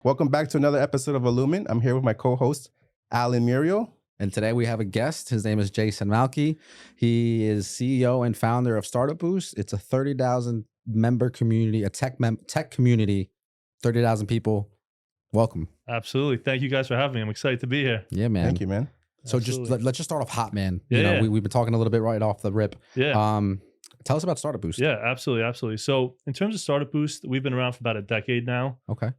Welcome back to another episode of Illumin. I'm here with my co-host, Alan Muriel. And today we have a guest. His name is Jason Malki. He is CEO and founder of Startup Boost. It's a 30,000 member community, a tech community, 30,000 people. Welcome. Absolutely. Thank you guys for having me. I'm excited to be here. Yeah, man. Thank you, man. So Absolutely. let's just start off hot, man. Yeah. We've been talking a little bit right off the rip. Yeah. Tell us about Startup Boost. Yeah, absolutely. So in terms of Startup Boost, we've been around for about a decade now. Okay.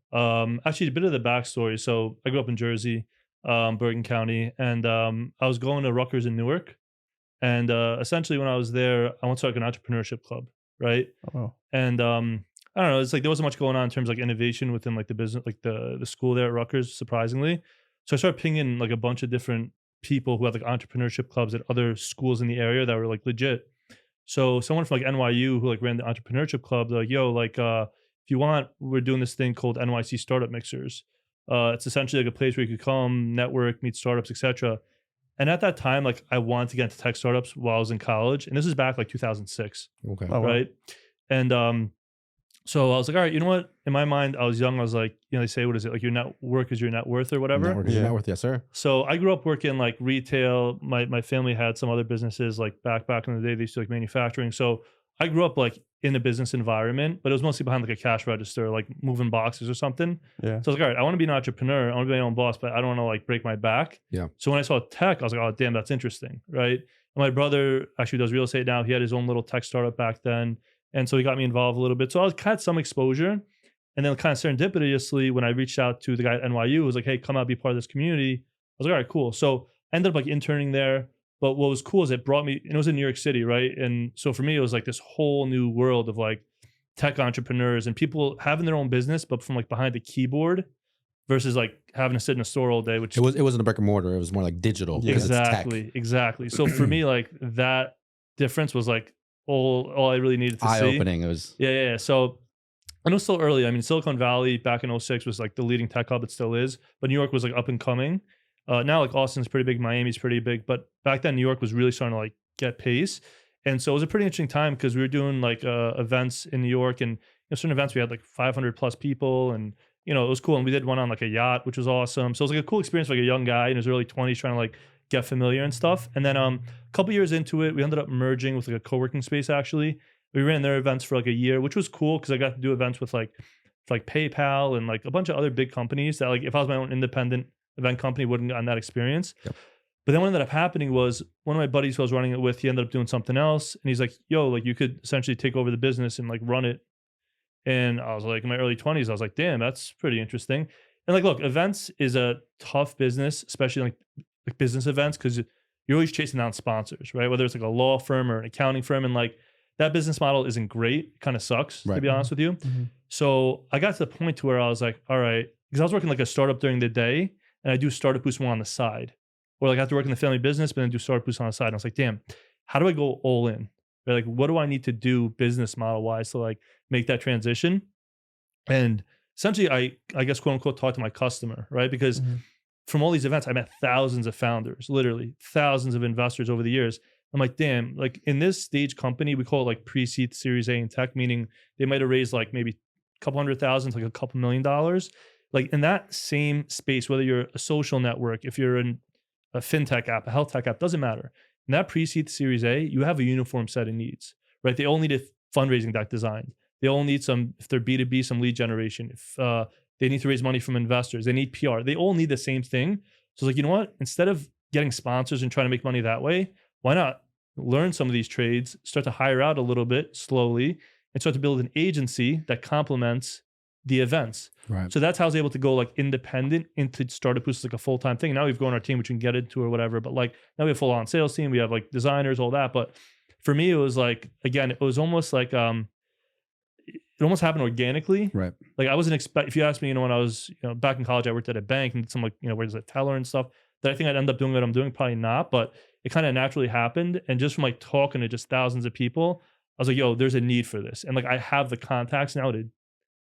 Actually, a bit of the backstory. So I grew up in Jersey, Bergen County, and I was going to Rutgers in Newark. And essentially when I was there, I went to like an entrepreneurship club, right? Oh, And I don't know, it's like there wasn't much going on in terms of like innovation within like the business, like the school there at Rutgers, surprisingly. So I started pinging like a bunch of different people who had like entrepreneurship clubs at other schools in the area that were like legit. So someone from like NYU who like ran the entrepreneurship club, they're like, yo, like if you want, we're doing this thing called NYC Startup Mixers. It's essentially like a place where you could come, network, meet startups, etc. And at that time, like I wanted to get into tech startups while I was in college. And this is back like 2006. Okay. Oh, wow. Right. And so I was like, all right, you know what? In my mind, I was young. I was like, they say, what is it? Like your net work is your net worth or whatever. Network is your Yeah. net worth, yes, sir. So I grew up working like retail. My family had some other businesses like back in the day. They used to like manufacturing. So I grew up like in a business environment, but it was mostly behind like a cash register, like moving boxes or something. Yeah. So I was like, all right, I want to be an entrepreneur. I want to be my own boss, but I don't want to like break my back. Yeah. So when I saw tech, I was like, oh, damn, that's interesting. Right. And my brother actually does real estate now. He had his own little tech startup back then. And so he got me involved a little bit. So I had some exposure. And then kind of serendipitously, when I reached out to the guy at NYU, who was like, hey, come out, be part of this community. I was like, all right, cool. So I ended up like interning there. But what was cool is it brought me, and it was in New York City, right? And so for me, it was like this whole new world of like tech entrepreneurs and people having their own business, but from like behind the keyboard versus like having to sit in a store all day, which It wasn't a brick and mortar. It was more like digital. Yeah. because it's tech. Exactly. So for me, like that difference was like all I really needed to see. Eye-opening. It was. Yeah. So I know it's still early. I mean, Silicon Valley back in 06 was like the leading tech hub. It still is. But New York was like up and coming. Now like Austin's pretty big. Miami's pretty big. But back then, New York was really starting to like get pace. And so it was a pretty interesting time because we were doing like events in New York. And certain events, we had like 500 plus people. And, it was cool. And we did one on like a yacht, which was awesome. So it was like a cool experience for like a young guy in his early 20s trying to like get familiar and stuff. And then a couple years into it, we ended up merging with like a co-working space actually. We ran their events for like a year, which was cool because I got to do events with like PayPal and like a bunch of other big companies that like if I was my own independent event company, wouldn't have gotten that experience. Yep. But then what ended up happening was one of my buddies who I was running it with, he ended up doing something else. And he's like, yo, like you could essentially take over the business and like run it. And I was like in my early 20s, I was like, damn, that's pretty interesting. And like, look, events is a tough business, especially like business events, because you're always chasing down sponsors, right? Whether it's like a law firm or an accounting firm. And like, that business model isn't great. It kind of sucks, Right. to be honest with you. Mm-hmm. So I got to the point to where I was like, all right, because I was working like a startup during the day and I do Startup Boost more on the side. Or like I have to work in the family business, but then do Startup Boost on the side. And I was like, damn, how do I go all in? Right? Like, what do I need to do business model wise to like make that transition? And essentially, I guess, quote unquote, talk to my customer, right? Because from all these events, I met thousands of founders, literally thousands of investors over the years. I'm like, damn, like in this stage company, we call it like pre-seed Series A in tech, meaning they might have raised like maybe a couple $100,000 to like a couple $1 million. Like in that same space, whether you're a social network, if you're in a fintech app, a health tech app, doesn't matter. In that pre-seed Series A, you have a uniform set of needs, right? They all need a fundraising deck designed. They all need some, if they're B2B, some lead generation. If they need to raise money from investors, they need PR. They all need the same thing. So it's like, you know what? Instead of getting sponsors and trying to make money that way, why not learn some of these trades, start to hire out a little bit slowly, and start to build an agency that complements the events. Right. So that's how I was able to go like independent into Startup Boost, like a full-time thing. Now we've grown our team, which we can get into or whatever, but like now we have a full-on sales team. We have like designers, all that. But for me, it was like, again, it was almost like, it almost happened organically. Right. Like I wasn't if you asked me, when I was, back in college, I worked at a bank and did some like, where does it teller and stuff that I think I'd end up doing what I'm doing, probably not, but it kind of naturally happened. And just from like talking to just thousands of people, I was like, yo, there's a need for this. And like, I have the contacts now to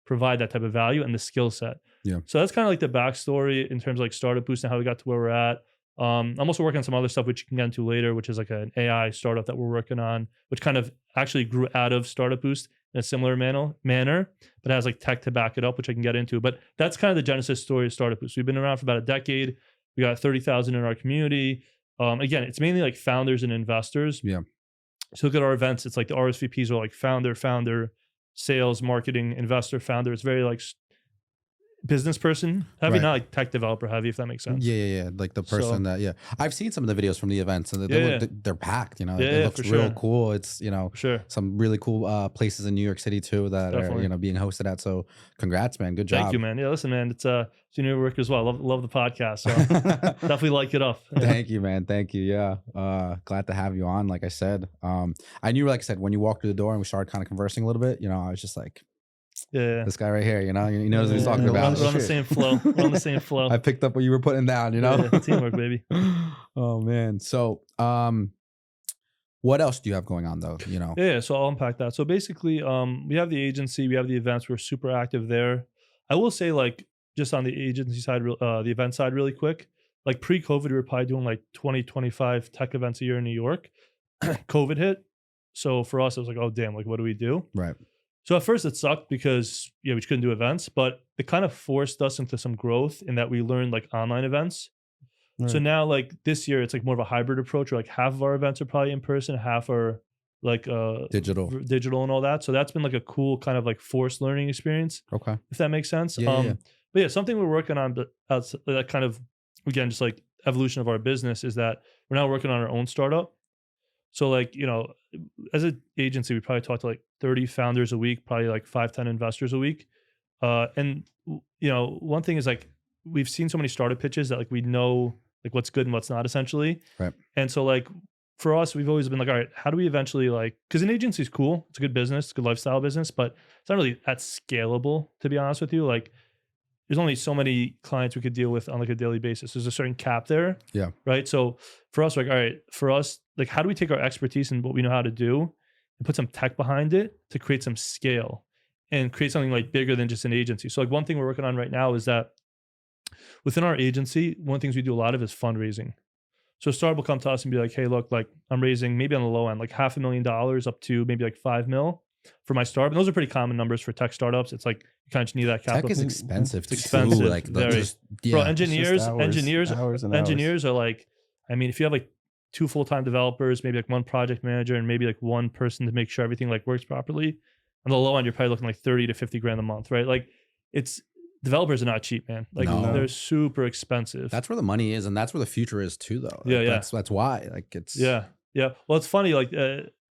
provide that type of value and the skill set. Yeah. So that's kind of like the backstory in terms of like Startup Boost and how we got to where we're at. I'm also working on some other stuff, which you can get into later, which is like an AI startup that we're working on, which kind of actually grew out of Startup Boost in a similar manner, but has like tech to back it up, which I can get into. But that's kind of the genesis story of Startup Boost. We've been around for about a decade. We got 30,000 in our community. Again, it's mainly like founders and investors. Yeah. So look at our events. It's like the RSVPs are like founder, sales, marketing, investor, founder. It's very like business person heavy, Right. not like tech developer heavy, if that makes sense. Yeah. Like the person So- that, I've seen some of the videos from the events and they're packed, you know, Yeah, it looks for real sure. cool. It's, you know, For sure. some really cool places in New York City too that Definitely. are, you know, being hosted at. So congrats, man. Good job. Thank you, man. Yeah, listen, man, it's senior work as well. Love the podcast. So definitely like it up. Thank you, man. Thank you. Yeah. Glad to have you on. Like I said, I knew, like I said, when you walked through the door and we started kind of conversing a little bit, you know, I was just like, Yeah. this guy right here, you know, he knows what he's talking Yeah, about. We're on the same flow. We're on the same flow. I picked up what you were putting down, you know? Yeah, teamwork, baby. Oh man. So, what else do you have going on though? You know? Yeah, so I'll unpack that. So basically, we have the agency, we have the events. We're super active there. I will say, like, just on the agency side, the event side, really quick. Like pre-COVID, we were probably doing like 20, 25 tech events a year in New York. COVID hit, so for us, it was like, oh damn, like what do we do? Right. So at first, it sucked because we just couldn't do events, but it kind of forced us into some growth in that we learned like online events. So Right. now, like this year, it's like more of a hybrid approach. Where like half of our events are probably in person, half are like digital and all that. So that's been like a cool kind of like forced learning experience, Okay. if that makes sense. Yeah. But yeah, something we're working on, but that kind of, again, just like evolution of our business is that we're now working on our own startup. So like, you know, as an agency, we probably talk to like 30 founders a week, probably like 5-10 investors a week. And you know, one thing is like we've seen so many startup pitches that like we know like what's good and what's not, essentially. Right. And so like for us, we've always been like, all right, how do we eventually like, because an agency is cool, it's a good business, it's a good lifestyle business, but it's not really that scalable, to be honest with you. Like there's only so many clients we could deal with on like a daily basis. There's a certain cap there. Yeah. Right. So for us, like, all right, for us, like, how do we take our expertise and what we know how to do and put some tech behind it to create some scale and create something like bigger than just an agency? So like one thing we're working on right now is that within our agency, one of the things we do a lot of is fundraising. So a startup will come to us and be like, hey, look, like I'm raising maybe on the low end, like $500,000 up to maybe like 5 mil for my startup. And those are pretty common numbers for tech startups. It's like you kind of need that capital. Tech is expensive. It's expensive, Too. Like very. Bro, engineers are like, I mean, if you have like 2 full-time developers, maybe like 1 project manager and maybe like 1 person to make sure everything like works properly, on the low end, you're probably looking like 30 to 50 grand a month, right? Like it's, developers are not cheap, man. Like No. they're super expensive. That's where the money is, and that's where the future is too, though. Yeah, Like, yeah. That's why. Like it's Yeah. Well, it's funny, like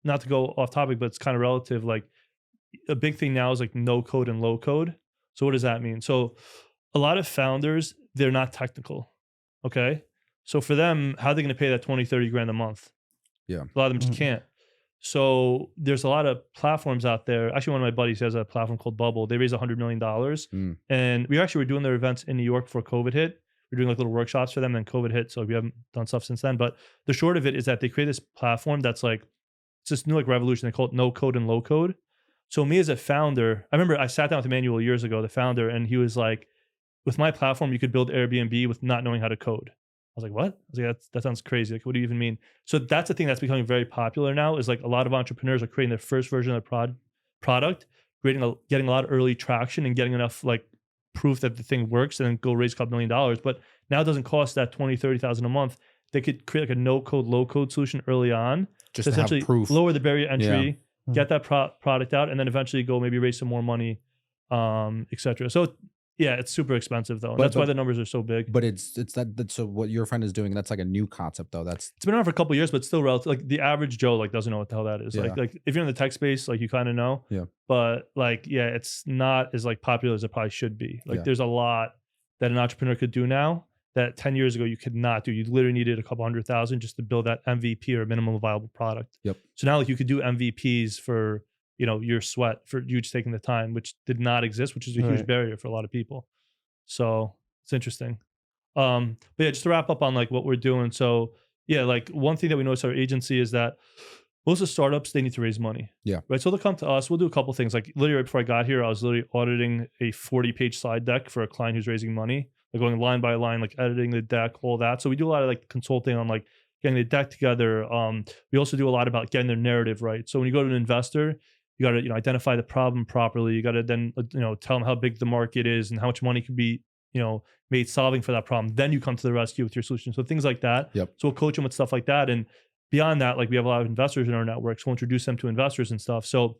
not to go off topic, but it's kind of relative. Like a big thing now is like no code and low code. So what does that mean? So a lot of founders, they're not technical. Okay. So for them, how are they going to pay that 20, 30 grand a month? Yeah. A lot of them just Mhm. can't. So there's a lot of platforms out there. Actually, one of my buddies has a platform called Bubble. They raised $100 million. And we actually were doing their events in New York before COVID hit. We're doing like little workshops for them, and COVID hit. So we haven't done stuff since then. But the short of it is that they create this platform that's like, it's this new like revolution. They call it no code and low code. So me as a founder, I remember I sat down with Emmanuel years ago, the founder, and he was like, with my platform, you could build Airbnb with not knowing how to code. I was like, what? I was like, that sounds crazy. Like, what do you even mean? So that's the thing that's becoming very popular now is like a lot of entrepreneurs are creating their first version of their product, getting a lot of early traction and getting enough like proof that the thing works and then go raise a couple $1 million. But now it doesn't cost that 20, 30,000 a month. They could create like a no code, low code solution early on just to to have essentially proof. lower the barrier to entry, Yeah. get that product out, and then eventually go maybe raise some more money, etc. So yeah, it's super expensive though. And that's why the numbers are so big. But it's that. So what your friend is doing, that's like a new concept though. That's It's been around for a couple of years, but still relative. Like the average Joe like doesn't know what the hell that is. Yeah. Like if you're in the tech space, like you kind of know. Yeah. But like yeah, it's not as like popular as it probably should be. Like Yeah. there's a lot that an entrepreneur could do now that 10 years ago you could not do. You literally needed a couple 100,000 just to build that MVP or minimum viable product. Yep. So now like you could do MVPs for, you know, your sweat for you just taking the time, which did not exist, which is a huge Right. barrier for a lot of people. So it's interesting. But yeah, just to wrap up on like what we're doing. So yeah, like one thing that we notice our agency is that most of the startups, they need to raise money. Yeah. Right. So they'll come to us. We'll do a couple things. Like literally right before I got here, I was literally auditing a 40-page slide deck for a client who's raising money. Like going line by line, like editing the deck, all that. So we do a lot of like consulting on like getting the deck together. We also do a lot about getting their narrative right. So when you go to an investor, You got to, identify the problem properly. You got to then, tell them how big the market is and how much money could be, made solving for that problem. Then you come to the rescue with your solution. So things like that. Yep. So we'll coach them with stuff like that. And beyond that, like we have a lot of investors in our network. So we'll introduce them to investors and stuff. So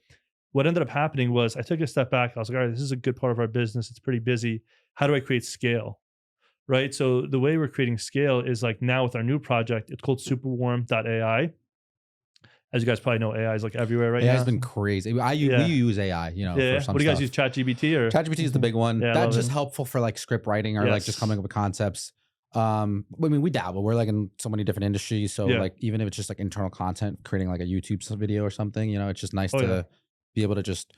what ended up happening was I took a step back. I was like, all right, this is a good part of our business. It's pretty busy. How do I create scale? Right. So the way we're creating scale is like now with our new project, it's called superwarm.ai. As you guys probably know, AI is like everywhere right now. AI has been crazy. We use AI, for some What do you guys stuff. use? ChatGPT or? ChatGPT is the big one. Yeah, That's just helpful for like script writing or like just Yes. coming up with concepts. I mean, we dabble. We're like in so many different industries. So Yeah. like even if it's just like internal content, creating like a YouTube video or something, it's just nice Oh, to yeah. be able to just.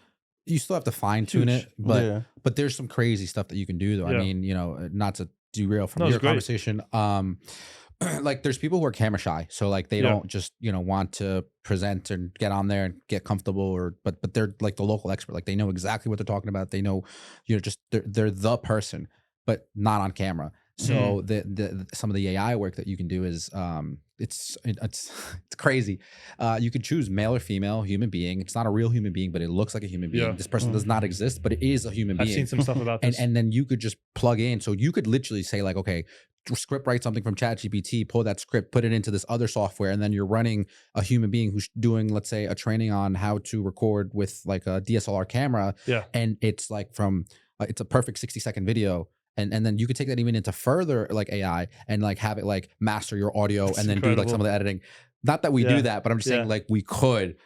You still have to fine tune Huge. it, but Yeah. there's some crazy stuff that you can do though. I Yeah. mean, not to derail from No, it's your great. conversation. Like there's people who are camera shy, so like they Yeah. don't just want to present and get on there and get comfortable, but they're like the local expert, like they know exactly what they're talking about. They know, just they're the person, but not on camera. So the some of the AI work that you can do is it's crazy. You can choose male or female human being. It's not a real human being, but it looks like a human being. Yeah. This person does not exist, but it is a human I've being. seen some stuff about this. And then you could just plug in. So you could literally say like, okay, script write something from ChatGPT, pull that script, put it into this other software, and then you're running a human being who's doing, let's say, a training on how to record with like a DSLR camera. Yeah. And it's like it's a perfect 60-second video. And then you could take that even into further like AI and like have it like master your audio That's and then do like some incredible. of the editing. Not that we Yeah. do that, but I'm just saying like we could,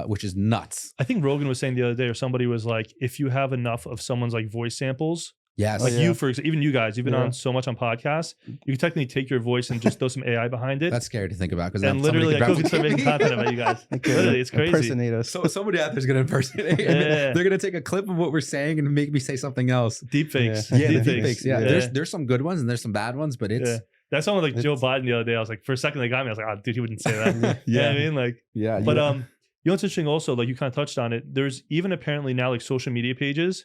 which is nuts. I think Rogan was saying the other day, or somebody was like, if you have enough of someone's like voice samples, Yes. like yeah. you, even you guys, you've been Yeah. on so much on podcasts, you can technically take your voice and just throw some AI behind it. That's scary to think about because and literally, like, could start making content about you guys. Literally, it's crazy. Impersonate us. So somebody out there's gonna impersonate. Yeah. They're gonna take a clip of what we're saying and make me say something else. Deep fakes. Yeah. Yeah, Deep the deepfakes. Yeah, Yeah. there's some good ones and there's some bad ones, but it's Yeah. That's someone like Joe It's- Biden the other day. I was like, for a second they got me. I was like, oh, dude, he wouldn't say that. You know what I mean? Like, yeah. but you know what's interesting also, like you kind of touched on it. There's even apparently now like social media pages,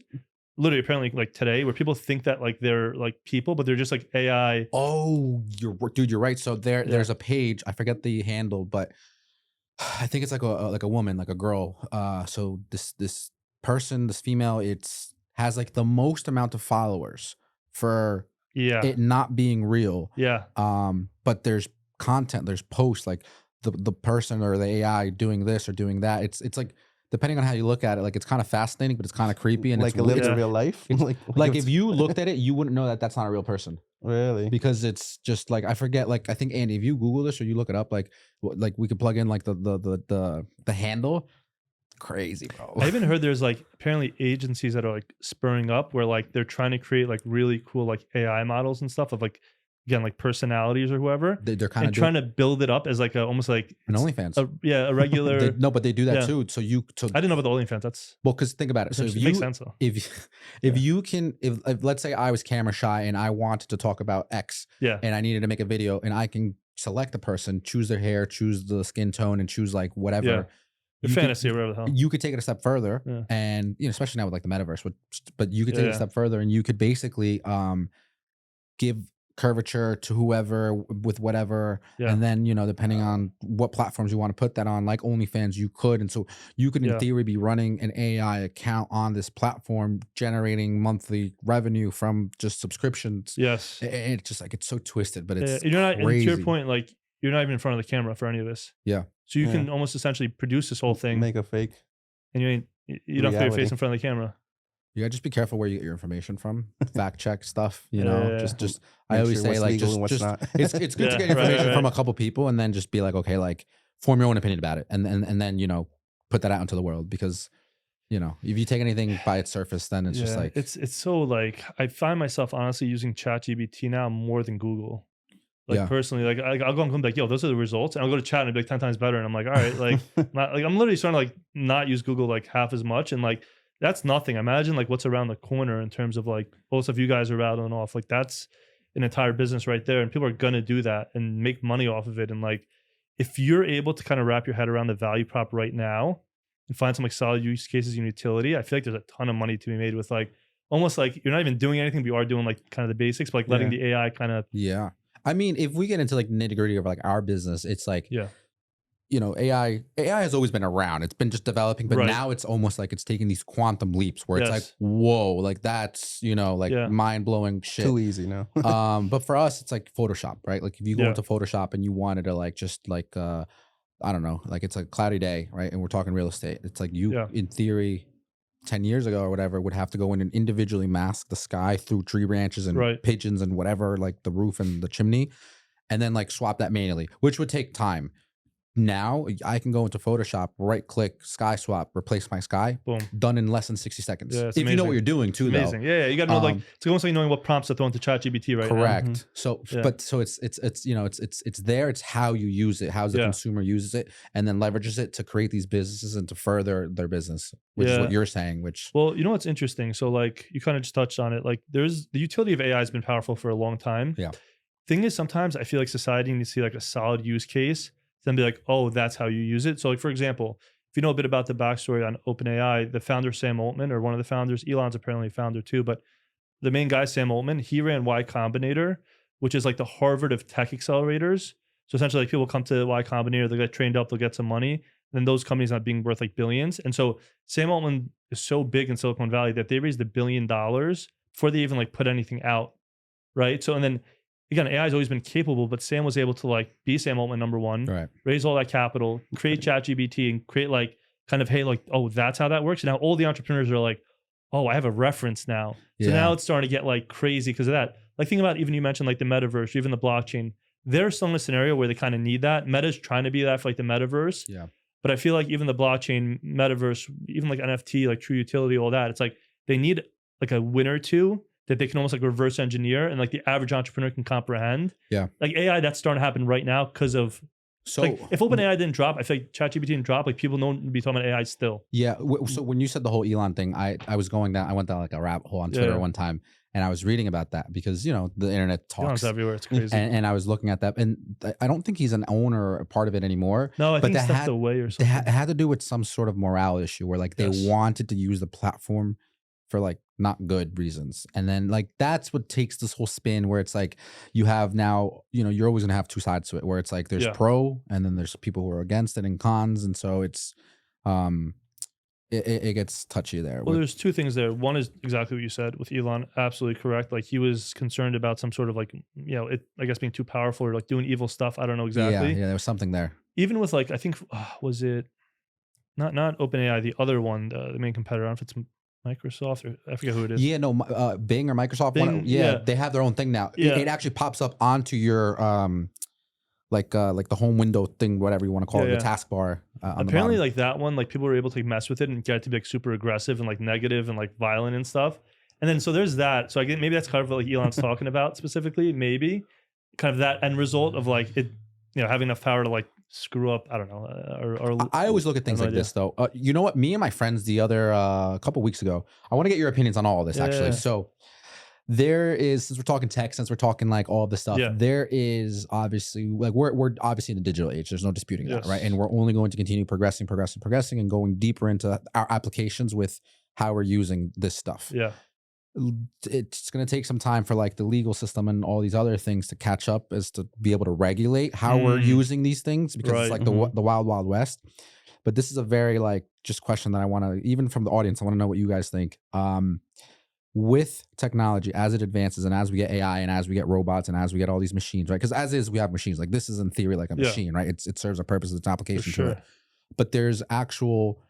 literally apparently like today, where people think that like they're like people, but they're just like AI. Oh, you're right. So there's a page. I forget the handle, but I think it's like a woman, like a girl. So this person, this female, has like the most amount of followers for Yeah. it not being real. Yeah. But there's content, there's posts like the person or the AI doing this or doing that. It's like depending on how you look at it, like it's kind of fascinating, but it's kind of creepy and like it's a lived Yeah. in real life. like if you looked at it, you wouldn't know that that's not a real person really. because it's just like I forget. Like I think Andy, if you Google this or you look it up, like we could plug in like the handle. Crazy, bro. I even heard there's like apparently agencies that are like spurring up where like they're trying to create like really cool like AI models and stuff of like, again, like personalities or whoever, They're kind and of trying to build it up as like almost like an OnlyFans. a regular. No, but they do that Yeah. too. So I didn't know about the OnlyFans. That's well, because think about it. So if it you makes sense though. if you can if let's say I was camera shy and I wanted to talk about X Yeah. and I needed to make a video and I can select the person, choose their hair, choose the skin tone, and choose like whatever. Yeah. Your you could- fantasy or whatever the hell. You could take it a step further, Yeah. and especially now with like the metaverse, but you could take it Yeah. a step further, and you could basically give curvature to whoever with whatever, Yeah. and then depending on what platforms you want to put that on, like OnlyFans, you could, and so you could in Yeah. theory be running an AI account on this platform, generating monthly revenue from just subscriptions. Yes. It's just like it's so twisted, but Yeah. it's And you're not, and to crazy. your point, like you're not even in front of the camera for any of this. Yeah. So you Yeah. can almost essentially produce this whole thing, Make a fake. and you don't put your face reality. in front of the camera. You gotta just be careful where you get your information from. Fact check stuff, Yeah. Just I Make always sure say what's like legal and what's just not. it's good to Yeah, get right, information right, from right. a couple people and then just be like, okay, like form your own opinion about it and then put that out into the world because if you take anything by its surface, then it's just like it's so like I find myself honestly using ChatGPT now more than Google. Like Yeah. personally, like I'll go and come like, yo, those are the results, and I'll go to chat and it'll be like 10 times better, and I'm like, all right, like I'm literally starting to like not use Google like half as much, and like that's nothing. Imagine like what's around the corner in terms of like all the stuff you guys are rattling off. Like that's an entire business right there, and people are gonna do that and make money off of it. And like if you're able to kind of wrap your head around the value prop right now and find some like solid use cases and utility, I feel like there's a ton of money to be made with like almost like you're not even doing anything, but you are doing like kind of the basics, but like letting the AI kind of yeah. I mean, if we get into like nitty gritty of like our business, it's like AI has always been around. It's been just developing, but Right. now it's almost like it's taking these quantum leaps where it's like, Yes. whoa, like that's, like Yeah. mind blowing shit. Too easy now. But for us, it's like Photoshop, right? Like if you go Yeah. into Photoshop and you wanted to like just like I don't know, like it's a cloudy day, right? And we're talking real estate. It's like you, Yeah. in theory, 10 years ago or whatever, would have to go in and individually mask the sky through tree branches and Right. pigeons and whatever, like the roof and the chimney, and then like swap that manually, which would take time. Now I can go into Photoshop, right click, sky swap, replace my sky, Boom. done in less than 60 seconds. Yeah, If it's you know amazing. what you're doing too, Amazing. though. Yeah, you got to know like Um, it's almost like knowing what prompts to throw into ChatGPT right Correct. now. So, Yeah. but so it's it's there. It's how you use it, how the Yeah. consumer uses it, and then leverages it to create these businesses and to further their business, which is Yeah. what you're saying. Which Well, you know what's interesting? So like you kind of just touched on it. Like there's the utility of AI has been powerful for a long time. Yeah. Thing is, sometimes I feel like society needs to see like a solid use case, then be like, oh, that's how you use it. So like for example, if you know a bit about the backstory on OpenAI, the founder Sam Altman, or one of the founders, Elon's apparently a founder too, but the main guy Sam Altman, he ran Y Combinator, which is like the Harvard of tech accelerators. So essentially, like people come to Y Combinator, they get trained up, they'll get some money, and then those companies not being worth like billions. And so Sam Altman is so big in Silicon Valley that they raised $1 billion before they even like put anything out, right? So and then again, AI has always been capable, but Sam was able to like be Sam Altman number one, right, raise all that capital, create ChatGPT, and create like kind of hey, like oh, that's how that works. And now all the entrepreneurs are like, oh, I have a reference now. So Yeah. now it's starting to get like crazy because of that. Like think about even you mentioned like the metaverse, or even the blockchain. They're still in a scenario where they kind of need that. Meta's trying to be that for like the metaverse. Yeah. But I feel like even the blockchain, metaverse, even like NFT, like true utility, all that, it's like they need like a win or two that they can almost like reverse engineer and like the average entrepreneur can comprehend. Yeah. Like AI, that's starting to happen right now because of So like if OpenAI didn't drop, I feel like ChatGPT didn't drop, like people don't be talking about AI still. yeah. So when you said the whole Elon thing, I was going down. I went down like a rabbit hole on Twitter Yeah. one time, and I was reading about that because the internet Elon's talks, everywhere. It's crazy. and I was looking at that, and I don't think he's an owner or a part of it anymore. No, I but think he that stepped had- away or It something. had to do with some sort of morale issue where like they Yes. wanted to use the platform for like not good reasons. And then like that's what takes this whole spin where it's like you have now, you're always gonna have two sides to it where it's like there's Yeah. pro and then there's people who are against it and cons. And so it's it gets touchy there. Well, there's two things there. One is exactly what you said with Elon. Absolutely correct. Like he was concerned about some sort of like, it, I guess being too powerful or like doing evil stuff. I don't know exactly. Yeah, there was something there. Even with like, I think, was it not OpenAI, the other one, the main competitor? I don't know if it's Microsoft or I forget who it is. Yeah, no, Bing or Microsoft. Bing, yeah, yeah. they have their own thing now. Yeah. It actually pops up onto your like the home window thing, whatever you want to call it, Yeah, the taskbar. On the Apparently, bottom. like that one, like people were able to like, mess with it and get it to be like super aggressive and like negative and like violent and stuff. And then so there's that. So I get maybe that's kind of what like Elon's talking about specifically. Maybe kind of that end result of like it, having enough power to like screw up. I don't know. Or I always look at things no like idea. this though. You know what? Me and my friends the other couple weeks ago, I want to get your opinions on all of this actually. Yeah. So there is, since we're talking tech, since we're talking like all this stuff, Yeah. there is obviously like we're obviously in the digital age. There's no disputing that, Yes. right? And we're only going to continue progressing and going deeper into our applications with how we're using this stuff. Yeah. It's going to take some time for like the legal system and all these other things to catch up as to be able to regulate how we're Mm. using these things because Right. it's like Mhm. the wild, wild west. But this is a very like just question that I want to, even from the audience, I want to know what you guys think. With technology as it advances and as we get AI and as we get robots and as we get all these machines, right? Because as is, we have machines. Like this is in theory like a Yeah. machine, right? It serves a purpose, it's an For application to sure. it. But there's actual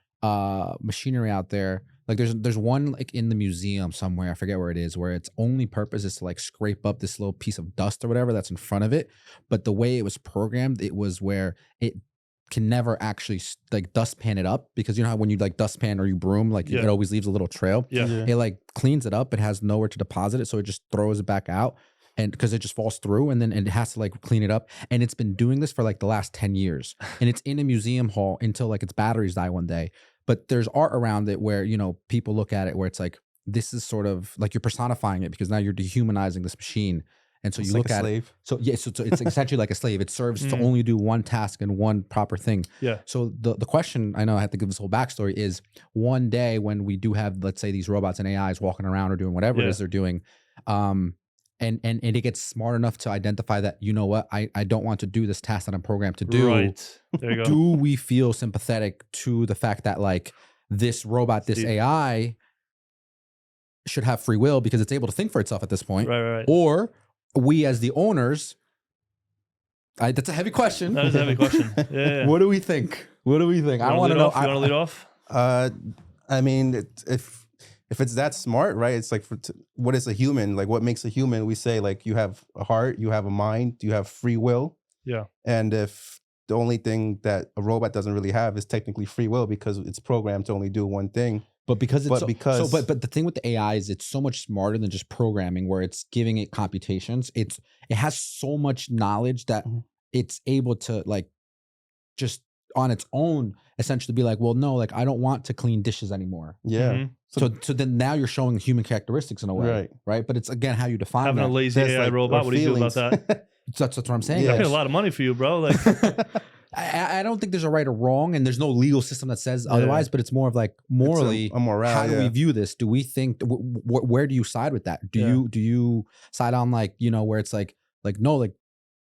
machinery out there. Like there's one like in the museum somewhere, I forget where it is, where its only purpose is to like scrape up this little piece of dust or whatever that's in front of it. But the way it was programmed, it was where it can never actually like dustpan it up, because you know how when you like dustpan or you broom, like Yeah. it always leaves a little trail. Yeah. It like cleans it up. It has nowhere to deposit it, so it just throws it back out, and because it just falls through, and then it has to like clean it up. And it's been doing this for like the last 10 years, and it's in a museum hall until like its batteries die one day. But there's art around it where people look at it where it's like this is sort of like you're personifying it because now you're dehumanizing this machine. And so It's you like look a at it. slave. So yeah, so it's essentially like a slave. It serves to Mm. only do one task and one proper thing. Yeah. So the question, I know I have to give this whole backstory, is one day when we do have, let's say, these robots and AIs walking around or doing whatever it Yeah. is they're doing, and it gets smart enough to identify that, you know what, I don't want to do this task that I'm programmed to do. Right. There you go. Do we feel sympathetic to the fact that like this robot, this Steve. AI should have free will because it's able to think for itself at this point? Right. Or we as the owners, that's a heavy question. That is a heavy question. Yeah. What do we think? What do we think? I want to know. You want to lead off? I mean, if it's that smart, right? It's like, what is a human? Like, what makes a human? We say like you have a heart, you have a mind, you have free will. Yeah. And if the only thing that a robot doesn't really have is technically free will because it's programmed to only do one thing. But because it's but but the thing with the AI is it's so much smarter than just programming, where it's giving it computations. It has so much knowledge that it's able to like just on its own essentially be like, well, no, like I don't want to clean dishes anymore. Yeah. Mm-hmm. So then now you're showing human characteristics in a way, right? But it's again how you define having that. a lazy There's, AI like, robot. or What do you do about feelings. that? That's what I'm saying. Yeah. I paid a lot of money for you, bro. Like, I don't think there's a right or wrong, and there's no legal system that says otherwise. But it's more of like morally, a morale, how do we view this? Do we think where do you side with that? Do you side on like, you know, where it's like no, like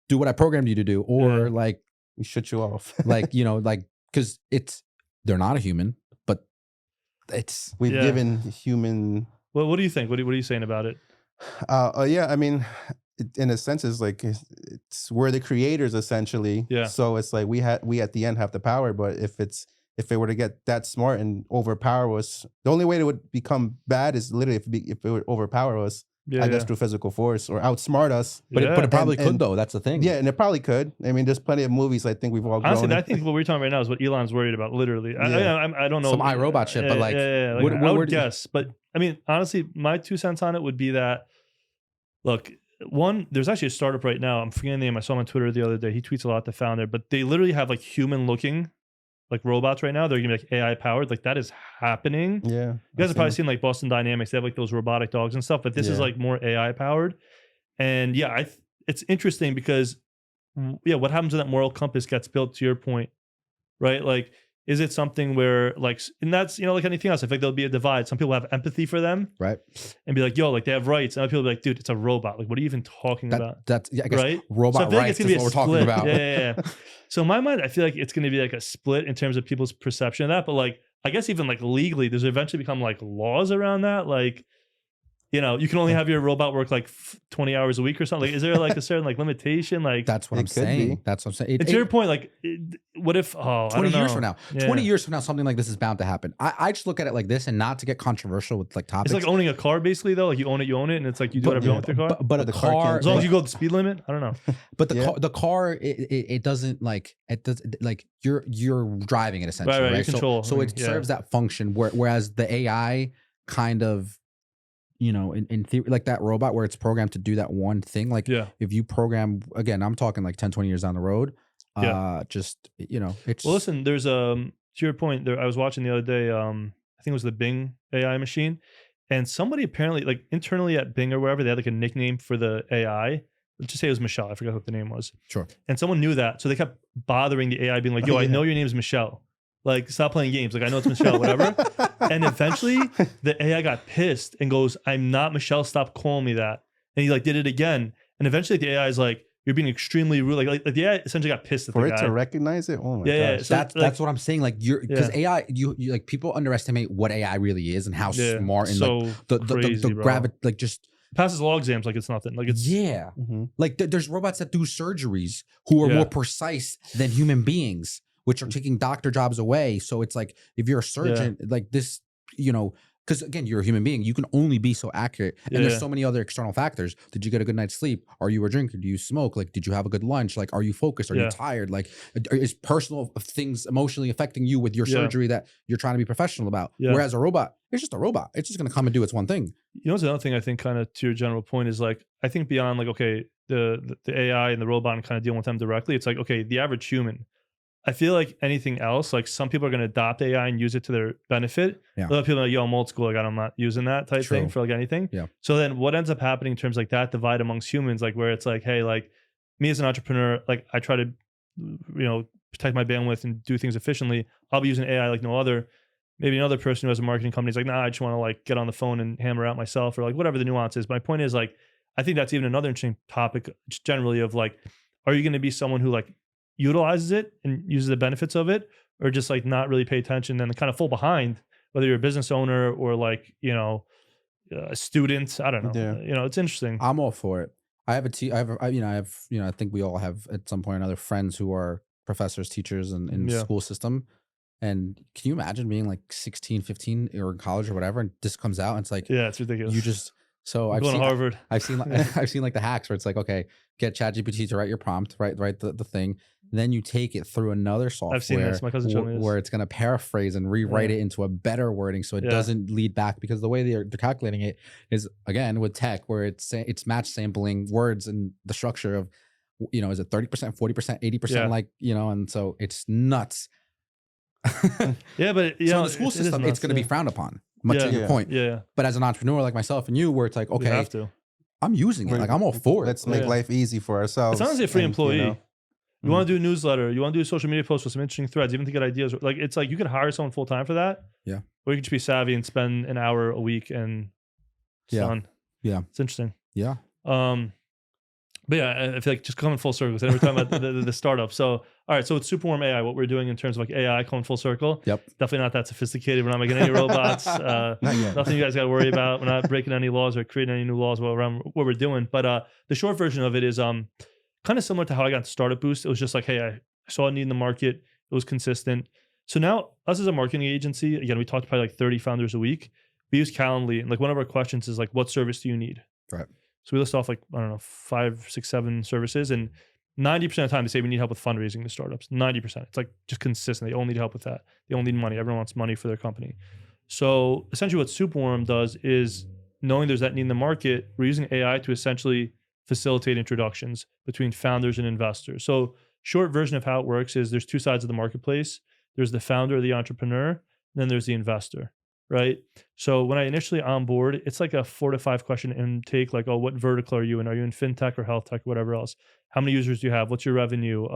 do what I programmed you to do, or like we shut you off. like, you know, like because they're not a human, but we've given human. Well, what do you think? What are you saying about it? Yeah, I mean, in a sense, it's like we're the creators essentially. Yeah. So it's like we at the end have the power, but if it were to get that smart and overpower us, the only way it would become bad is literally if it would overpower us. I guess through physical force or outsmart us. But it probably could though. That's the thing. Yeah, and it probably could. I mean, there's plenty of movies I think we've all grown. Honestly, I think what we're talking right now is what Elon's worried about. Literally, I don't know some iRobot shit, but like, I would guess. But I mean, honestly, my 2 cents on it would be that, look, one, there's actually a startup right now. I'm forgetting the name. I saw him on Twitter the other day. He tweets a lot. The founder, but they literally have like human looking like robots right now. They're gonna be like AI powered. Like that is happening. Yeah. You guys have probably seen like Boston Dynamics. They have like those robotic dogs and stuff, but this is like more AI powered. And yeah, it's interesting because what happens when that moral compass gets built, to your point, right? Like, is it something where like, and that's, you know, like anything else, I think there'll be a divide. Some people have empathy for them, right? And be like, yo, like they have rights. And other people be like, dude, it's a robot. Like, what are you even talking about? That's I guess right? Robot so rights is what we're talking about. Yeah. So in my mind, I feel like it's going to be like a split in terms of people's perception of that. But like, I guess even like legally, there's eventually become like laws around that. Like, you know, you can only have your robot work like 20 hours a week or something. Like, is there like a certain like limitation? Like, that's what I'm saying. That's what I'm saying. To your point, like, what if 20 years from now, 20 years from now, something like this is bound to happen. I just look at it like this, and not to get controversial with like topics. It's like owning a car, basically, though. Like you own it, and it's like you do whatever you want with your car. But a car, as long as you go the speed limit, I don't know. But the car, it doesn't like it does like you're driving it essentially, right? Control. So it serves that function. Whereas the AI kind of, you know, in theory, like that robot where it's programmed to do that one thing. Like if you program, again, I'm talking like 10, 20 years down the road, just, you know, it's. Well, listen, there's to your point there, I was watching the other day, I think it was the Bing AI machine, and somebody apparently like internally at Bing or wherever, they had like a nickname for the AI. Let's just say it was Michelle. I forgot what the name was. Sure. And someone knew that. So they kept bothering the AI being like, yo, I know your name is Michelle. Like, stop playing games. Like, I know it's Michelle, whatever. And eventually, the AI got pissed and goes, I'm not Michelle. Stop calling me that. And he like did it again. And eventually, the AI is like, you're being extremely rude. Like the AI essentially got pissed at the guy. For it to recognize it? Oh my gosh. Yeah. So that's what I'm saying. Like because AI, you like people underestimate what AI really is and how smart and so like the gravity, like just passes law exams like it's nothing. Like it's like there's robots that do surgeries who are more precise than human beings, which are taking doctor jobs away. So it's like, if you're a surgeon, like this, you know, because again, you're a human being, you can only be so accurate. And there's so many other external factors. Did you get a good night's sleep? Are you a drinker? Do you smoke? Like, did you have a good lunch? Like, are you focused? Are you tired? Like, is personal things emotionally affecting you with your surgery that you're trying to be professional about? Whereas a robot, it's just a robot. It's just going to come and do its one thing. You know, what's another thing I think kind of to your general point is like, I think beyond like, okay, the AI and the robot and kind of dealing with them directly, it's like, okay, the average human, I feel like anything else, like some people are going to adopt AI and use it to their benefit. Other people are like, yo, I'm old school. Like, I'm not using that type thing for like anything. So then what ends up happening in terms of like that divide amongst humans, like where it's like, hey, like me as an entrepreneur, like I try to, you know, protect my bandwidth and do things efficiently. I'll be using AI like no other. Maybe another person who has a marketing company is like, nah, I just want to like get on the phone and hammer out myself or like whatever the nuance is. My point is like, I think that's even another interesting topic just generally of like, are you going to be someone who like utilizes it and uses the benefits of it, or just like not really pay attention and kind of fall behind, whether you're a business owner or like, a student? I don't know. Yeah. It's interesting. I'm all for it. I have I think we all have at some point or another friends who are professors, teachers in the Yeah. school system. And can you imagine being like 16, 15 or in college or whatever, and this comes out and it's like, Yeah, it's ridiculous. I've going to seen, Harvard. I've seen, I've seen like the hacks where it's like, okay, get ChatGPT to write your prompt, write the thing. Then you take it through another software. I've seen this. My cousin showed me this. Where it's going to paraphrase and rewrite it into a better wording, so it doesn't lead back, because the way they're calculating it is, again, with tech, where it's match sampling words and the structure of, is it 30%, 40%, 80%, like, and so it's nuts. Yeah, but so in the school system, it's going to be frowned upon. Much to your point. Yeah. But as an entrepreneur like myself and you, where it's like, okay, You have to. I'm using it. Like, I'm all for it. Let's make life easy for ourselves. It's honestly a free employee. You want to do a newsletter, you want to do a social media post with some interesting threads, even to get ideas. Like, it's like you could hire someone full time for that. Yeah. Or you could just be savvy and spend an hour a week and it's done. Yeah. It's interesting. Yeah. But yeah, I feel like just coming full circle. So we're talking about the startup. So, all right. So with Superwarm AI, what we're doing in terms of like AI coming full circle. Yep. Definitely not that sophisticated. We're not making any robots. Not yet. Nothing you guys got to worry about. We're not breaking any laws or creating any new laws around what we're doing. But the short version of it is kind of similar to how I got to Startup Boost. It was just like, hey, I saw a need in the market. It was consistent. So now us as a marketing agency, again, we talk to probably like 30 founders a week. We use Calendly, and like one of our questions is like, what service do you need? Right. So we list off like, I don't know, 5, 6, 7 services, and 90% of the time they say we need help with fundraising to startups. 90%. It's like just consistent. They all need help with that. They all need money. Everyone wants money for their company. So essentially what Superwarm does is, knowing there's that need in the market, we're using AI to essentially facilitate introductions between founders and investors. So short version of how it works is there's two sides of the marketplace. There's the founder or the entrepreneur, and then there's the investor, right? So when I initially onboard, it's like a 4 to 5 question intake, like, oh, what vertical are you in? Are you in fintech or health tech, or whatever else? How many users do you have? What's your revenue?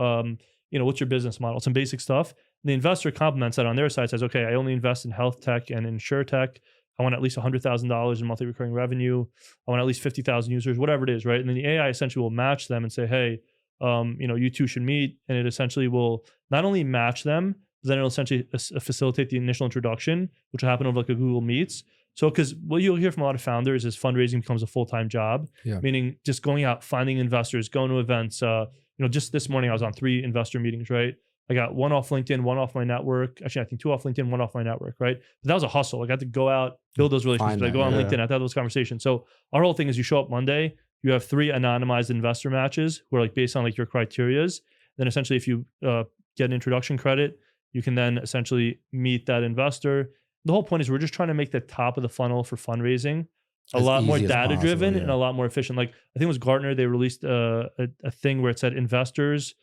What's your business model? Some basic stuff. The investor complements that on their side, says, okay, I only invest in health tech and insure tech. I want at least $100,000 in monthly recurring revenue. I want at least 50,000 users, whatever it is, right? And then the AI essentially will match them and say, hey, you two should meet. And it essentially will not only match them, but then it'll essentially facilitate the initial introduction, which will happen over like a Google Meets. So, because what you'll hear from a lot of founders is fundraising becomes a full-time job, meaning just going out, finding investors, going to events. Just this morning I was on 3 investor meetings, right? I got 1 off LinkedIn, 1 off my network. Actually, I think 2 off LinkedIn, 1 off my network, right? But that was a hustle. Like, I had to go out, build those relationships. I go on LinkedIn, I have to have those conversations. So our whole thing is you show up Monday, you have 3 anonymized investor matches who are like based on like your criterias. Then essentially if you get an introduction credit, you can then essentially meet that investor. The whole point is we're just trying to make the top of the funnel for fundraising a lot more data driven and a lot more efficient. Like, I think it was Gartner, they released a thing where it said investors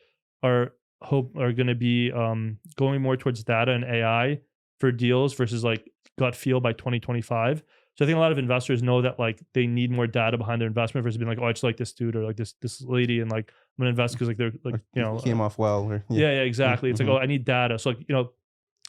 are going to be going more towards data and AI for deals versus like gut feel by 2025. So I think a lot of investors know that like they need more data behind their investment versus being like, oh, I just like this dude or like this lady, and like I'm gonna invest because like they're like came off well. Or, yeah, exactly. It's like, oh, I need data. So like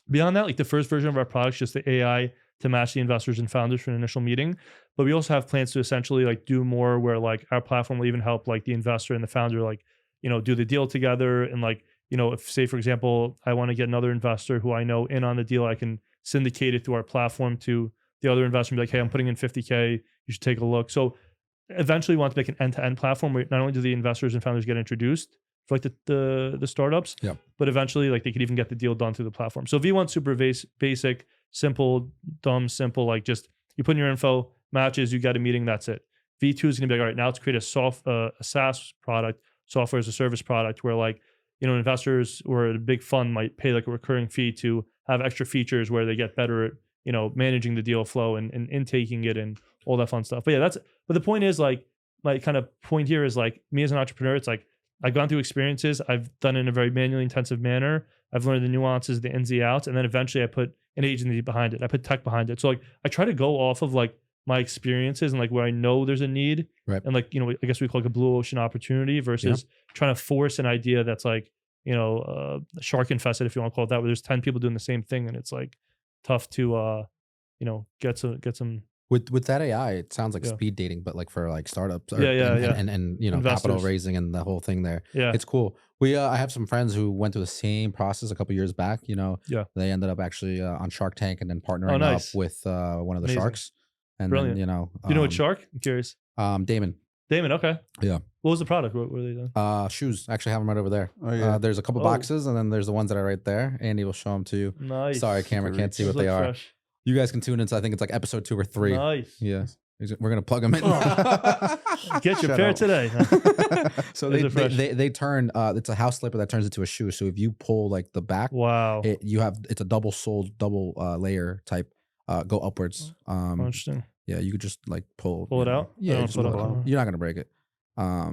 beyond that, like the first version of our product is just the AI to match the investors and founders for an initial meeting. But we also have plans to essentially like do more where like our platform will even help like the investor and the founder like do the deal together, and like if, say, for example, I want to get another investor who I know in on the deal, I can syndicate it through our platform to the other investor and be like, hey, I'm putting in $50K. You should take a look. So eventually we want to make an end-to-end platform where not only do the investors and founders get introduced for like the startups, but eventually like they could even get the deal done through the platform. So V1's super basic, simple, simple, like just you put in your info, matches, you get a meeting, that's it. V2 is going to be like, all right, now let's create a SaaS product, software as a service product, where like, investors or a big fund might pay like a recurring fee to have extra features where they get better at, managing the deal flow and intaking it and all that fun stuff. But yeah, but the point is like, my kind of point here is like, me as an entrepreneur, it's like, I've gone through experiences. I've done it in a very manually intensive manner. I've learned the nuances, the ins and outs. And then eventually I put an agency behind it. I put tech behind it. So like, I try to go off of like my experiences and like where I know there's a need. Right. And like, I guess we call it a blue ocean opportunity versus trying to force an idea that's like, shark infested, if you want to call it that, where there's 10 people doing the same thing. And it's like tough to, get some With that AI, it sounds like Yeah. speed dating, but like for like startups, and you know, capital Investors. raising and the whole thing there. Yeah. It's cool. I have some friends who went through the same process a couple years back. You know, Yeah. they ended up actually on Shark Tank and then partnering nice. up with one of the Amazing. sharks. And Brilliant. then, you know, Do you know what shark? I'm curious. Damon. Damon, okay. Yeah. What was the product? What were they doing? Shoes. Actually, have them right over there. Oh, yeah. There's a couple Oh. boxes, and then there's the ones that are right there. Andy will show them to you. Nice. Sorry, camera can't see Those what they look are. fresh. You guys can tune into, I think it's like episode 2 or 3. Nice. Yeah. We're gonna plug them in. Get your Shut pair up. today. So Those are fresh. they turn. It's a house slipper that turns into a shoe. So if you pull like the back, Wow. it's a double soled, double layer type. Go upwards. Interesting. Yeah, you could just like pull Pull it know, out? Yeah, I don't just put it pull it out. out. You're not gonna break it. I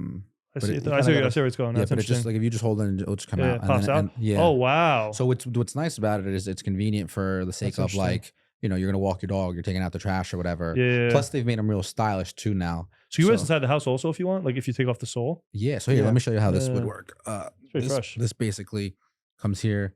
but see. it- I see where it's going. Yeah, That's but it's just interesting. like if you just hold it, and it'll just come Yeah, out. it pops then, out? yeah. Oh wow. So what's nice about it is it's convenient for the sake That's of like, you know, you're gonna walk your dog, you're taking out the trash or whatever. Yeah. Plus they've made them real stylish too now. So you wear this inside the house also if you want, like if you take off the sole. Yeah. So here, let Yeah. me show you how this would Yeah. work. pretty fresh. This basically comes here.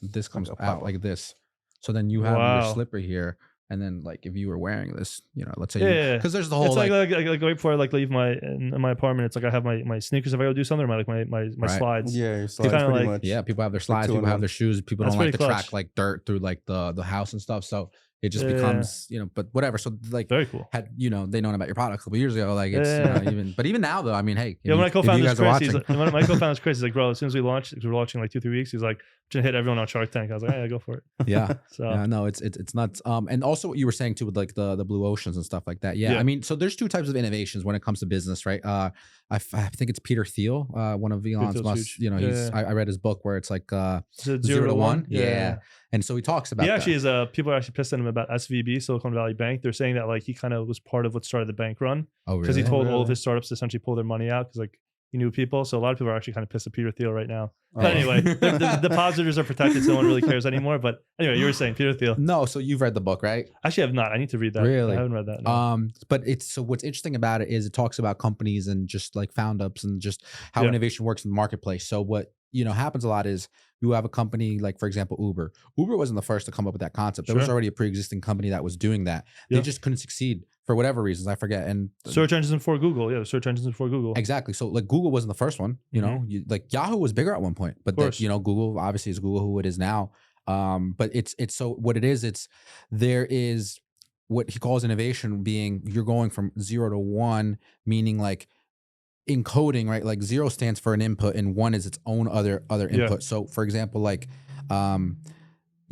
This comes a out pop-up. like this. So then you have Wow. your slipper here, and then like if you were wearing this, you know, let's say Yeah. because there's the whole It's like, like, like right before I like leave in my apartment. It's like I have my sneakers if I go do something, or my Right. slides. Yeah, your slides kinda pretty like- much. yeah, people have their slides, two in people have one. their shoes, people That's don't like to pretty track clutch. like dirt through like the house and stuff. So it just Yeah. becomes, you know, but whatever. So like Very cool. had you know they known about your product a couple years ago, like it's Yeah. you know, even now though, I mean, hey, Yeah, when I co-founded guys Chris, are he's watching, like, when my co-founded Chris, he's like, bro, as soon as we launched, because we're launching like 2-3 weeks, he's like, gonna hit everyone on Shark Tank. I was like, yeah, go for it. yeah. So Yeah, no, it's nuts. And also what you were saying too with like the blue oceans and stuff like that. Yeah, Yeah. I mean, so there's 2 types of innovations when it comes to business, right? I think it's Peter Thiel, one of Elon's Thiel's most, huge. you know, Yeah. I read his book where it's like is it 0 to 1. Yeah. Yeah. And so he talks about He actually that. is people are actually pissed at him about SVB, Silicon Valley Bank. They're saying that like he kind of was part of what started the bank run Oh, because really? he told all Really? of his startups to essentially pull their money out because like he knew people. So a lot of people are actually kind of pissed at Peter Thiel right now. Oh. But anyway, the depositors are protected, so no one really cares anymore. But anyway, you were saying Peter Thiel. No, so you've read the book, right? Actually, I have not. I need to read that. Really? I haven't read that. No. But it's so what's interesting about it is it talks about companies and just like found ups and just how Yeah. innovation works in the marketplace. So what you know happens a lot is you have a company like, for example, Uber. Uber wasn't the first to come up with that concept. There was Sure. already a pre-existing company that was doing that. They Yeah. just couldn't succeed for whatever reasons. I forget. And Search engines before Google. Yeah, the search engines before Google. exactly. So like Google wasn't the first one. You know, like Yahoo was bigger at one point, but course. you know, Google obviously is Google who it is now. But it's so what it is. There is what he calls innovation being you're going from 0 to 1, meaning like encoding, right? Like 0 stands for an input and 1 is its own other Yeah. input. So for example, like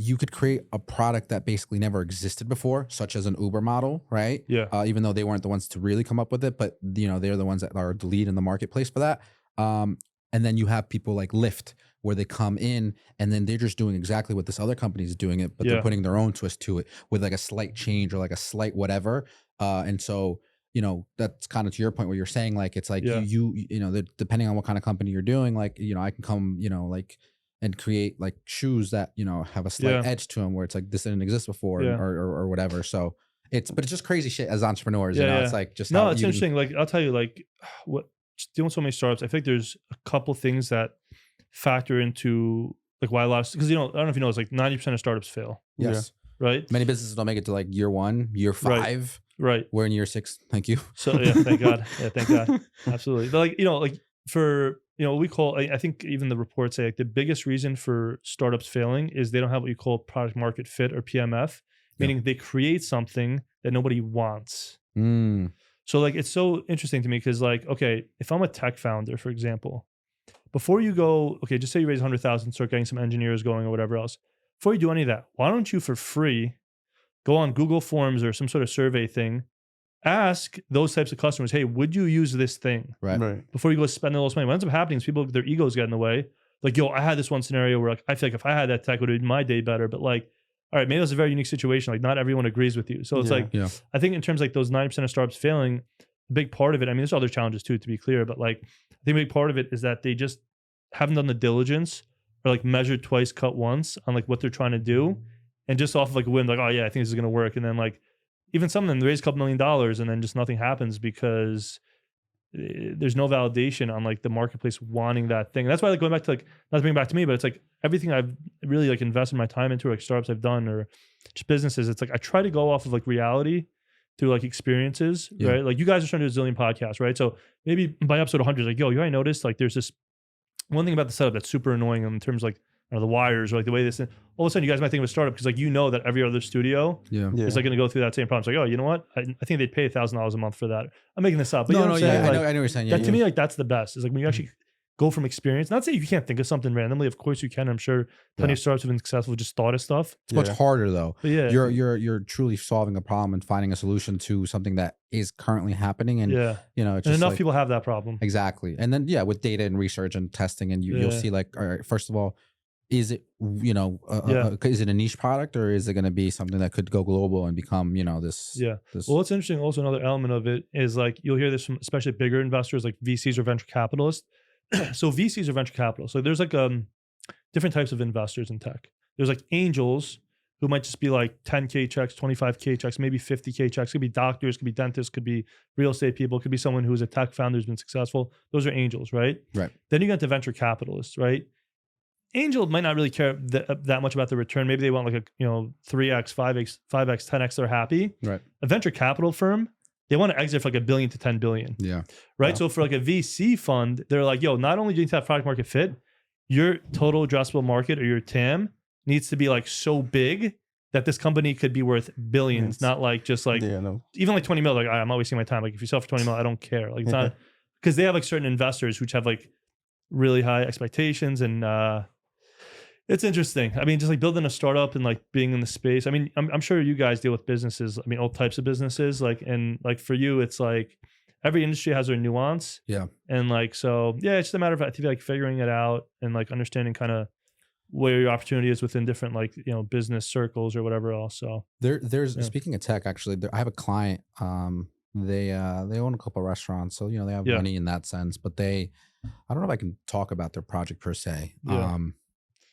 you could create a product that basically never existed before, such as an Uber model, right? Yeah. Even though they weren't the ones to really come up with it, but you know, they're the ones that are the lead in the marketplace for that. And then you have people like Lyft, where they come in and then they're just doing exactly what this other company is doing it, but Yeah. they're putting their own twist to it with like a slight change or like a slight whatever. And so, you know, that's kind of to your point where you're saying like, it's like Yeah. you know, depending on what kind of company you're doing, like, you know, I can come, you know, like, and create like shoes that, you know, have a slight Yeah. edge to them where it's like, this didn't exist before Yeah. or whatever. So but it's just crazy shit as entrepreneurs, you Yeah, know, yeah. it's like just No, how it's you can- interesting. Like I'll tell you, like what just dealing with so many startups, I think there's a couple things that factor into like why a lot of because you know I don't know if you know it's like 90% of startups fail, Yes. right? Many businesses don't make it to like year 1, year 5. Right. We're in year 6. Thank you. So yeah, thank God. Yeah, thank God. Absolutely. But like you know, like for you know, what we call I think even the reports say like the biggest reason for startups failing is they don't have what you call product market fit or PMF, meaning they create something that nobody wants. Mm. So like it's so interesting to me because like, okay, if I'm a tech founder, for example, before you go, okay, just say you raise 100,000, start getting some engineers going or whatever else. Before you do any of that, why don't you for free go on Google Forms or some sort of survey thing, ask those types of customers, hey, would you use this thing? Right. Right. Before you go spend all this money. What ends up happening is people, their egos get in the way. Like, yo, I had this one scenario where like, I feel like if I had that tech, it would have made my day better. But like, all right, maybe that's a very unique situation. Like not everyone agrees with you. So it's Yeah. like, Yeah. I think in terms of like those 90% of startups failing, a big part of it, I mean, there's other challenges too, to be clear, but like, I think a big part of it is that they just haven't done the diligence or like measured twice, cut once on like what they're trying to do. And just off of like a whim, like, oh yeah, I think this is going to work. And then like, even some of them, they raise a couple $1 million and then just nothing happens because there's no validation on like the marketplace wanting that thing. That's why like going back to like, not to bring it back to me, but it's like everything I've really like invested my time into, like startups I've done or just businesses, it's like I try to go off of like reality through like experiences, right? Like you guys are trying to do a zillion podcasts, right? So maybe by episode 100, like, yo, you already noticed like there's this one thing about the setup that's super annoying in terms of like the wires or like the way this. All of a sudden, you guys might think of a startup because like you know that every other studio is like going to go through that same problem. It's like, oh, you know what? I think they'd pay $1,000 a month for that. I'm making this up, but you know what I'm saying? I Like, know what you're saying. Yeah, that to me, like that's the best. Is like when you actually go from experience. Not saying you can't think of something randomly. Of course you can. I'm sure plenty of startups have been successful with just thought of stuff. It's much harder though. But yeah, you're truly solving a problem and finding a solution to something that is currently happening. And you know, it's and just enough like, people have that problem. Exactly. And then with data and research and testing, and you'll see like, all right, first of all, is it is it a niche product, or is it going to be something that could go global and become this? This, well, what's interesting, also another element of it is like you'll hear this from especially bigger investors like VCs or venture capitalists. So VCs or venture capital. So there's like different types of investors in tech. There's like angels who might just be like 10K checks, 25K checks, maybe 50K checks. Could be doctors, could be dentists, could be real estate people, could be someone who's a tech founder who's been successful. Those are angels, right? Right. Then you got the venture capitalists, right? Angel might not really care that much about the return. Maybe they want like a 3x, 5x, 10x. They're happy. Right. A venture capital firm, they want to exit for like $1 billion to $10 billion. Yeah. Right. So for like a VC fund, they're like, yo, not only do you need to have product market fit, your total addressable market or your TAM needs to be like so big that this company could be worth billions, not like just like even like 20 mil. Like I'm always wasting my time. Like if you sell for 20 mil, I don't care. Like it's not because they have like certain investors which have like really high expectations and it's interesting. I mean, just like building a startup and like being in the space. I mean, I'm sure you guys deal with businesses. I mean, all types of businesses. Like, and like for you, it's like every industry has their nuance. Yeah. And like, so yeah, it's just a matter of, I think, like figuring it out and like understanding kind of where your opportunity is within different like, business circles or whatever else. So there's speaking of tech, actually, I have a client. They own a couple of restaurants, so they have money in that sense. But I don't know if I can talk about their project per se. Yeah.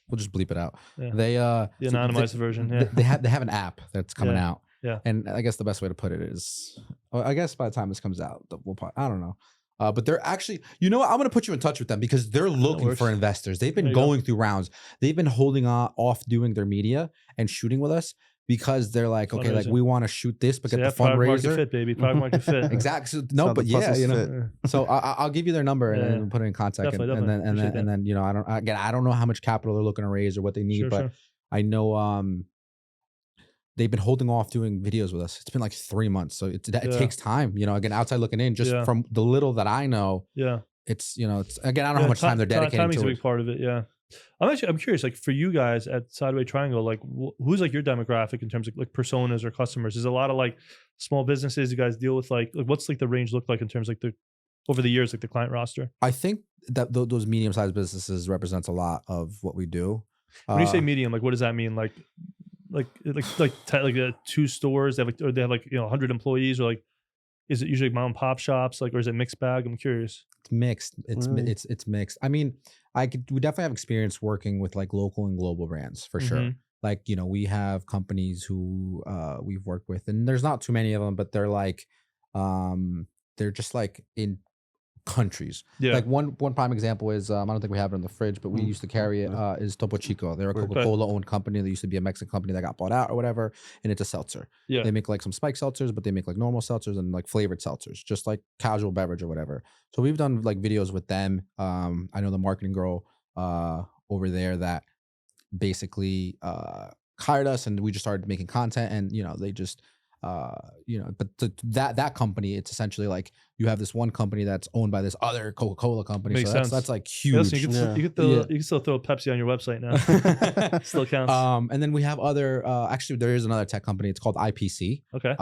We'll just bleep it out. Yeah. They the anonymized version. Yeah. They have an app that's coming out. Yeah. And I guess the best way to put it is, I guess by the time this comes out, I don't know. But they're actually, you know what? I'm going to put you in touch with them because they're looking for investors. They've been going through rounds. They've been holding off doing their media and shooting with us because they're like, okay, like we want to shoot this, but get the fundraiser. Market fit, baby. Product market fit. Exactly. So, no, but so I'll give you their number and put it in contact. Definitely. And then I don't know how much capital they're looking to raise or what they need, but I know they've been holding off doing videos with us. It's been like 3 months, so it takes time. Again, outside looking in, just from the little that I know. Yeah, it's again, I don't know how much time they're dedicating to it. Timing's a big part of it. Yeah. I'm curious, like for you guys at Sideway Triangle, like who's like your demographic in terms of like personas or customers? Is a lot of like small businesses you guys deal with? Like what's like the range look like in terms of like over the years, like the client roster? I think that those medium-sized businesses represents a lot of what we do. When you say medium, like what does that mean? Like 2 stores, they have like 100 employees, or like is it usually mom and pop shops, like, or is it mixed bag? I'm curious. It's mixed. It's mixed. I mean, we definitely have experience working with like local and global brands for sure. Like, we have companies who we've worked with, and there's not too many of them, but they're like, they're just like in countries. Yeah. Like one prime example is I don't think we have it in the fridge, but we used to carry it. Is Topo Chico. They're a Coca-Cola owned company. They used to be a Mexican company that got bought out or whatever, and it's a seltzer. Yeah. They make like some spike seltzers, but they make like normal seltzers and like flavored seltzers, just like casual beverage or whatever. So we've done like videos with them. I know the marketing girl over there that basically hired us, and we just started making content, and they just but that company, it's essentially like you have this one company that's owned by this other Coca-Cola company. Makes sense. That's like huge. You can still throw Pepsi on your website now. Still counts. And then we have other, actually there is another tech company. It's called IPC. Okay.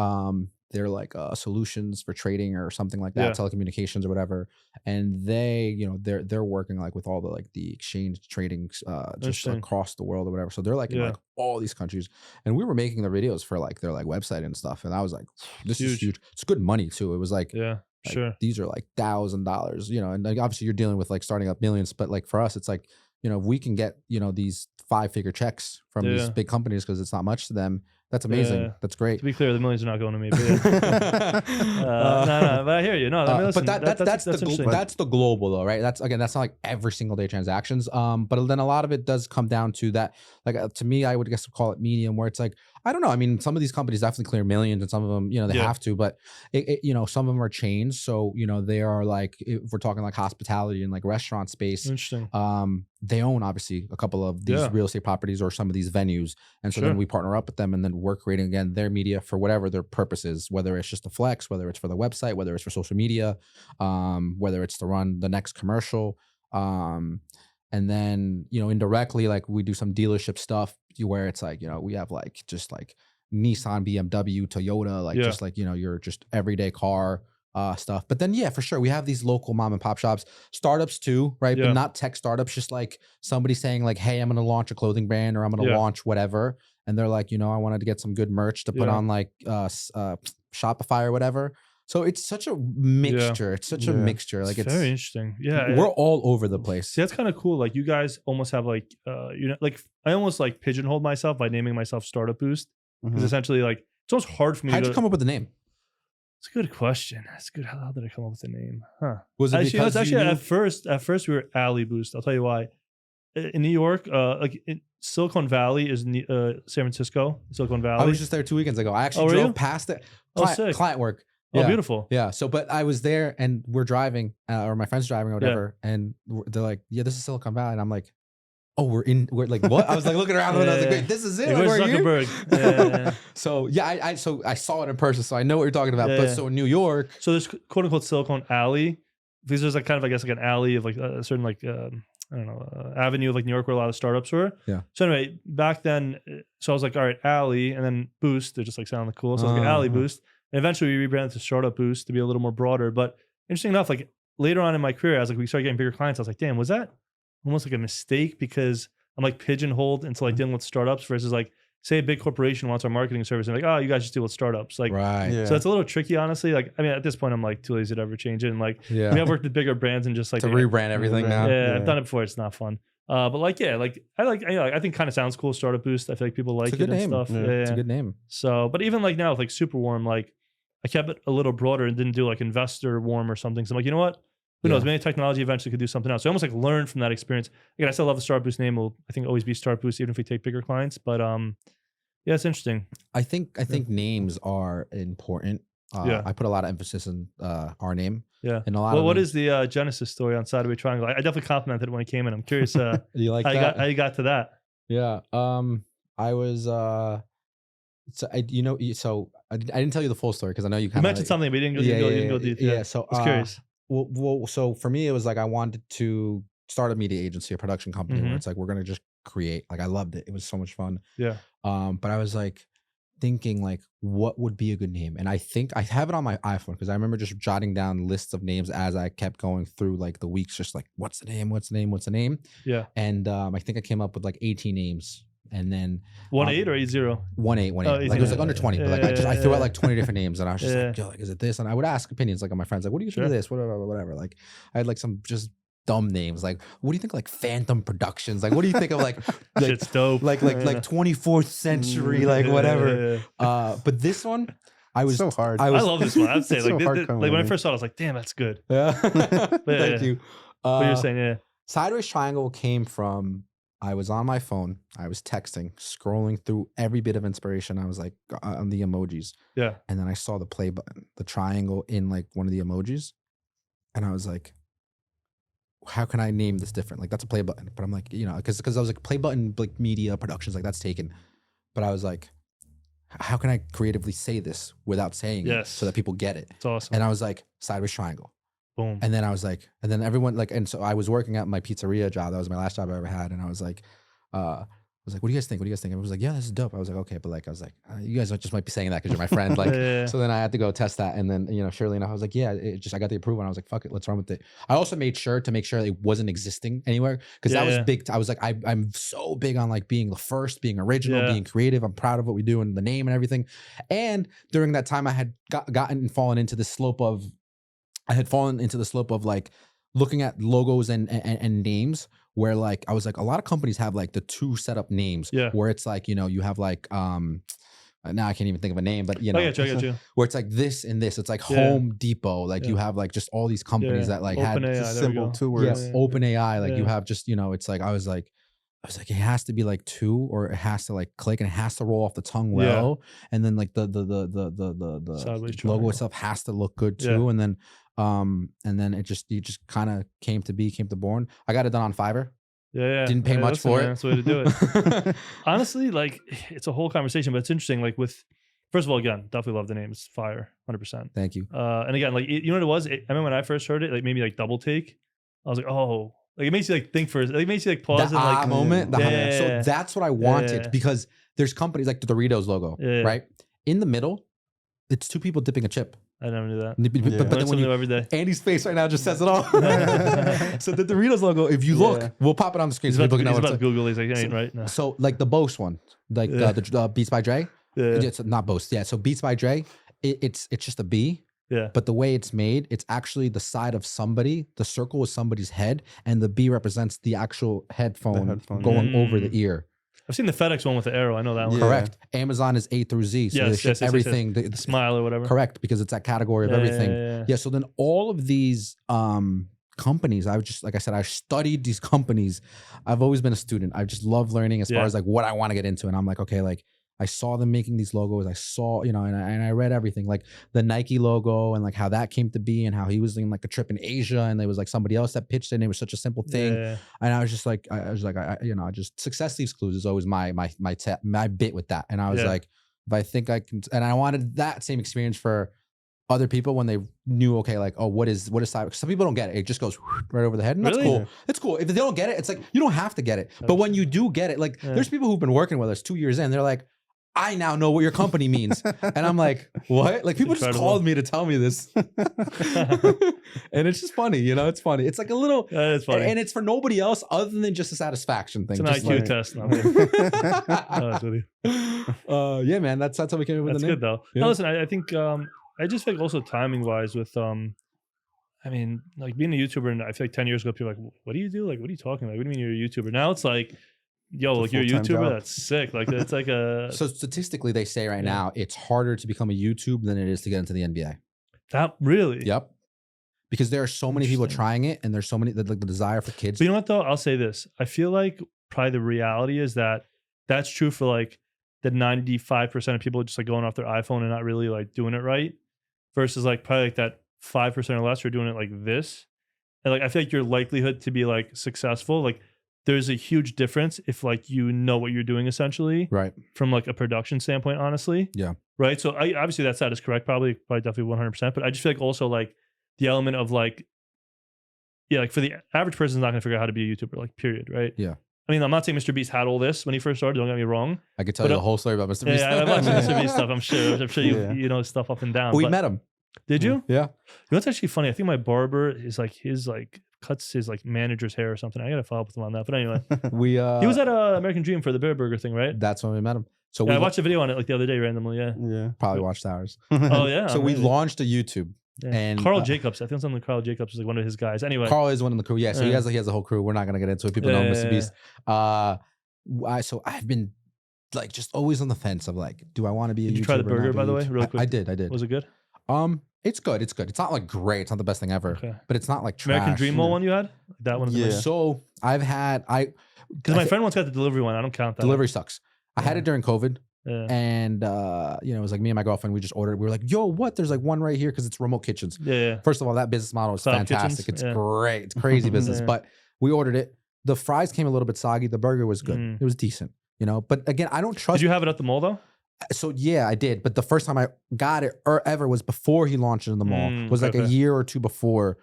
They're like solutions for trading or something like that, telecommunications or whatever. And they, they're working like with all the like the exchange trading just across the world or whatever. So they're like in like all these countries. And we were making the videos for like their like website and stuff. And I was like, this is huge. It's good money too. It was like, these are like $1,000, and like obviously you're dealing with like starting up millions, but like for us, it's like, if we can get, these 5-figure checks from these big companies because it's not much to them. That's amazing. That's great. To be clear, the millions are not going to me. But no, but I hear you. No, listen, but that's the global though, right? That's not like every single day transactions. But then a lot of it does come down to that. Like to me, I would guess call it medium, where it's like I don't know. I mean, some of these companies definitely clear millions, and some of them, they Yeah. have to. But some of them are chains, so they are like, if we're talking like hospitality and like restaurant space. Interesting. They own obviously a couple of these Yeah. real estate properties or some of these venues, and so Sure. then we partner up with them, and then we're creating again their media for whatever their purpose is, whether it's just a flex, whether it's for the website, whether it's for social media, whether it's to run the next commercial. And then, indirectly, like we do some dealership stuff where it's like, we have like just like Nissan, BMW, Toyota, like Yeah. just like, your just everyday car stuff. But then, yeah, for sure, we have these local mom and pop shops, startups too, right? Yeah. But not tech startups, just like somebody saying like, hey, I'm going to launch a clothing brand, or I'm going to Yeah. launch whatever. And they're like, I wanted to get some good merch to put Yeah. on like Shopify or whatever. So it's such a mixture. It's such a Yeah. mixture. Like It's very interesting. Yeah. we're all over the place. See, that's kind of cool. Like you guys almost have like, like I almost like pigeonholed myself by naming myself Startup Boost, because Mhm. essentially like it's almost hard for me How'd to you come up with the name? It's a good question. That's good. How did I come up with the name? Huh. Was it Actually, because it's you actually knew- at first we were Alley Boost. I'll tell you why. In New York, like in Silicon Valley is San Francisco. Silicon Valley. I was just there 2 weekends ago. I actually Oh, were drove you? past it. Oh, Client, sick. client work. Oh, Yeah. beautiful. Yeah. So, but I was there and we're driving, or my friend's driving or whatever, and they're like, "Yeah, this is Silicon Valley," and I'm like, "Oh, we're like what?" I was like looking around and I was like, Yeah. "Wait, this is it? Like, Like, where's we're here?" Zuckerberg? Yeah. So yeah, I saw it in person, so I know what you're talking about. Yeah, But yeah. so in New York, So there's quote unquote Silicon Alley, because there's like kind of I guess like an alley of like a certain like I don't know avenue of like New York where a lot of startups were. Yeah. So anyway, back then, so I was like, all right, Alley, and then Boost. They're just like sounding cool. So I was like Alley Uh-huh. Boost, and eventually we rebranded to Startup Boost to be a little more broader. But interesting enough, like later on in my career, as like we started getting bigger clients, I was like, damn, was that almost like a mistake because I'm like pigeonholed into like dealing with startups versus like say a big corporation wants our marketing service and like, oh, you guys just deal with startups. Like, right? Yeah. so it's a little tricky, honestly. Like, I mean, at this point, I'm like too lazy to ever change it. And like, Yeah. I mean, I've worked with bigger brands and just like, To rebrand everything now. yeah, I've Yeah. done it before. It's not fun. But like, yeah, like I think kind of sounds cool. Startup Boost. I feel like people like a it good and name. stuff. Yeah. Yeah. It's a good name. So, but even like now with like Super Warm, like I kept it a little broader and didn't do like Investor Warm or something. So I'm like, you know what? Who knows? Yeah. Maybe technology eventually could do something else. So I almost like learned from that experience. Again, I still love the Startup Boost name. Will I think always be Startup Boost even if we take bigger clients. But yeah, it's interesting. I think names are important. Yeah. I put a lot of emphasis on our name. Yeah. And a lot Well, of what them- is the Genesis story on Sideway Triangle? I definitely complimented it when it came in. I'm curious how you like you that? how you got to that. Yeah. I was so I didn't tell you the full story because I know you You kind of mentioned something, but you didn't go deep. Yeah. So I was curious. Well, so for me, it was like I wanted to start a media agency, a production company where Mhm. it's like we're gonna just create. Like I loved it. It was so much fun. Yeah. But I was like thinking like what would be a good name, and I think I have it on my iPhone because I remember just jotting down lists of names as I kept going through like the weeks, just like what's the name, what's the name, what's the name, Yeah. and I think I came up with like 18 names, and then 1-8 or 8-0? 1-8. Oh, Like it was like under 20, but like I threw out like 20 different names, and I was just like, yo, like, is it this? And I would ask opinions like on my friends, like, what do you think of Sure. this? Whatever. Like I had like some just dumb names, like what do you think of, like Phantom Productions? Like what do you think of like Shit's dope. like 24th century, like whatever. But this one, I was so hard. I love this one. I'd say It's like so this, hard like coming when I in. first saw it, I was like, damn, that's good. Yeah. Yeah. Thank you. What you're saying, yeah. Sideways Triangle came from I was on my phone, I was texting, scrolling through every bit of inspiration. I was like on the emojis. Yeah. And then I saw the play button, the triangle in like one of the emojis. And I was like, how can I name this different? Like that's a play button. But I'm like, because I was like play button, like media productions, like that's taken. But I was like, how can I creatively say this without saying it so that people get it? It's awesome. And I was like, Sideways Triangle. Boom. And then I was like, and then everyone like, and so I was working at my pizzeria job. That was my last job I ever had. And I was like, what do you guys think? What do you guys think? And I was like, yeah, this is dope. I was like, okay. But like, I was like, you guys just might be saying that because you're my friend. Like, Yeah. so then I had to go test that. And then, surely enough, I was like, yeah, I got the approval. And I was like, fuck it, let's run with it. I also made sure to make sure it wasn't existing anywhere. Cause that was big. I was like, I'm so big on like being the first, being original, being creative. I'm proud of what we do and the name and everything. And during that time I had fallen into the slope of like looking at logos and names where like I was like a lot of companies have like the two setup names where it's like you have like now I can't even think of a name, but I got you. where it's like this and this. It's like Home Depot. Like you have like just all these companies that like Open had AI, just there we simple go. 2 words. Open AI. Like you Yeah. have just it's like I was like I was like, it has to be like 2, or it has to like click, and it has to roll off the tongue well, and then like the Sideways logo triangle. itself has to look good too, and then it just kind of came to born. I got it done on Fiverr. Yeah. Didn't pay much listen, for man, it. That's the way to do it. Honestly, like it's a whole conversation, but it's interesting. Like first of all, again, definitely love the name. It's fire, 100%. Thank you. And again, like you know what it was? I remember when I first heard it, like maybe like double take. I was like, oh, like it makes you like think first. Like, it makes you like pause The and like moment. So Yeah. that's what I wanted, because there's companies like the Doritos logo, right? In the middle, it's 2 people dipping a chip. I never knew that. But Learn then when something new every day. Andy's face right now just says it all. So the Doritos logo, if you look, we'll pop it on the screen. He's So about, people to, can know he's what about to it's Google. He's like, ain't right now. So like the Bose one, like the Beats by Dre. Yeah. It's not Bose. Yeah. So Beats by Dre, it's just a B. Yeah. But the way it's made, it's actually the side of somebody. The circle is somebody's head, and the B represents the actual headphone going over the ear. I've seen the FedEx one with the arrow. I know that one. Correct. Amazon is A through Z. So they ship everything. The smile or whatever. Correct, because it's that category of everything. Yeah. So then all of these companies, I was just, like I said, I studied these companies. I've always been a student. I just love learning as far as like what I want to get into. And I'm like, okay, like I saw them making these logos. I saw, and I read everything, like the Nike logo and like how that came to be, and how he was in like a trip in Asia, and there was like somebody else that pitched it, and it was such a simple thing. And I was just like, I just success leaves clues is always my bit with that. And I was like, if I think I can, and I wanted that same experience for other people when they knew, okay, like, oh, what is cyber? Some people don't get it. It just goes right over the head. And that's cool. It's cool. If they don't get it, it's like, you don't have to get it. But when you do get it, like there's people who've been working with us 2 years in, they're like, I now know what your company means. And I'm like, what? Like people just called me to tell me this. And it's just funny, it's funny. It's like a little, it's funny. And it's for nobody else other than just a satisfaction thing. It's an IQ test. Yeah, man, that's how we came up with the name. That's good though. Yeah. No, listen, I think, I just think also timing wise with, I mean, like being a YouTuber, and I feel like 10 years ago, people were like, what do you do? Like, what are you talking about? What do you mean you're a YouTuber? Now it's like, yo, like you're a YouTuber? Job. That's sick. Like it's like a... So statistically, they say right now, it's harder to become a YouTube than it is to get into the NBA. That really? Yep. Because there are so many people trying it, and there's so many, the desire for kids. But you know what though? I'll say this. I feel like probably the reality is that that's true for like the 95% of people just like going off their iPhone and not really like doing it right, versus like probably like that 5% or less who are doing it like this. And like I feel like your likelihood to be like successful, like there's a huge difference if like you know what you're doing essentially, right? From like a production standpoint, honestly, right. So I obviously that side is correct, probably definitely 100%. But I just feel like also like the element of like, like for the average person is not going to figure out how to be a YouTuber, like period, right? Yeah. I mean, I'm not saying Mr. Beast had all this when he first started. Don't get me wrong. I could tell you the whole story about Mr. Beast. Yeah, I watched Mr. Beast stuff. I'm sure you know stuff up and down. We met him. Did you? Yeah. You know what's actually funny? I think my barber is like his like cuts his like manager's hair or something. I gotta follow up with him on that. But anyway, he was at American Dream for the Bear Burger thing, right? That's when we met him. So I watched a video on it like the other day randomly. Yeah. Probably watched ours. Oh yeah. So we launched a YouTube. Yeah. And Carl Jacobs, I think something Carl Jacobs is like one of his guys. Anyway, Carl is one of the crew. Yeah, so he has a whole crew. We're not gonna get into it. People know Mr. Beast. So I've been like just always on the fence of like, do I want to be a YouTuber? Did you try the burger by the way? Really quick. I did. Was it good? It's good. It's good. It's not like great. It's not the best thing ever. Okay. But it's not like trash. American Dream one you had? That one? Yeah. So I've had because my friend once got the delivery one. I don't count that. Delivery sucks. I had it during COVID. Yeah. And it was like me and my girlfriend, we just ordered. We were like, yo, what? There's like one right here because it's remote kitchens. Yeah. First of all, that business model is fantastic. Kitchens? It's great. It's crazy business. But we ordered it. The fries came a little bit soggy. The burger was good. It was decent, But again, I don't trust. Did you have it at the mall though? So yeah, I did. But the first time I got it ever was before he launched it in the mall. It was like a year or two before.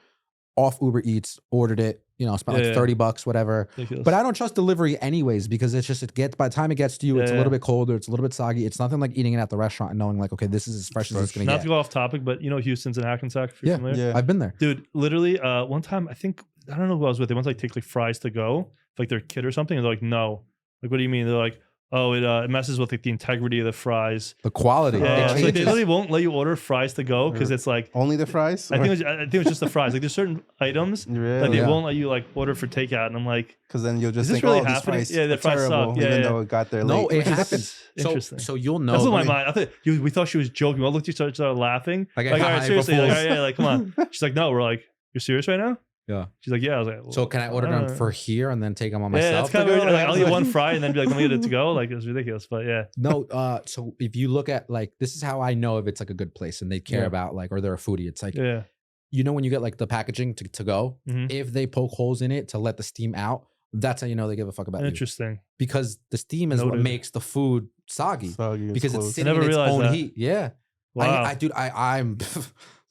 Off Uber Eats, ordered it. Spent like $30, whatever. Ridiculous. But I don't trust delivery anyways because by the time it gets to you, it's a little bit colder, it's a little bit soggy. It's nothing like eating it at the restaurant and knowing like, okay, this is as fresh as it's gonna get. Not to go off topic, but Houston's in Hackensack. Yeah, I've been there, dude. Literally, one time I don't know who I was with. They once like take like fries to go, like their kid or something, and they're like, no, like what do you mean? They're like, oh, it messes with like the integrity of the fries, the quality. Yeah, so like, they literally won't let you order fries to go because it's like only the fries. I think it was just the fries. Like there's certain items that they won't let you like order for takeout, and I'm like, because then you'll just think, really these fries, the fries terrible, suck. Even though it got there late. No, it happens. Interesting. So you'll know. That's what my mind. I thought we thought she was joking. We all looked at each other, started laughing. Like all right, seriously, like, all right, like come on. She's like, no, we're like, you're serious right now? Yeah. She's like, yeah. I was like, well, So can I order them for here and then take them on Yeah, myself? that's kind of weird. Like, I'll eat one fry and then be like, let me get it to go. Like, it's ridiculous. But yeah. No, so if you look at like, this is how I know if it's like a good place and they care Yeah. about like, or they're a foodie. It's like, Yeah. you know, when you get like the packaging to go, if they poke holes in it to let the steam out, that's how you know they give a fuck about you. Interesting. Because the steam is what makes the food soggy. Because it's sitting in its own heat. Yeah. Wow. Dude, I'm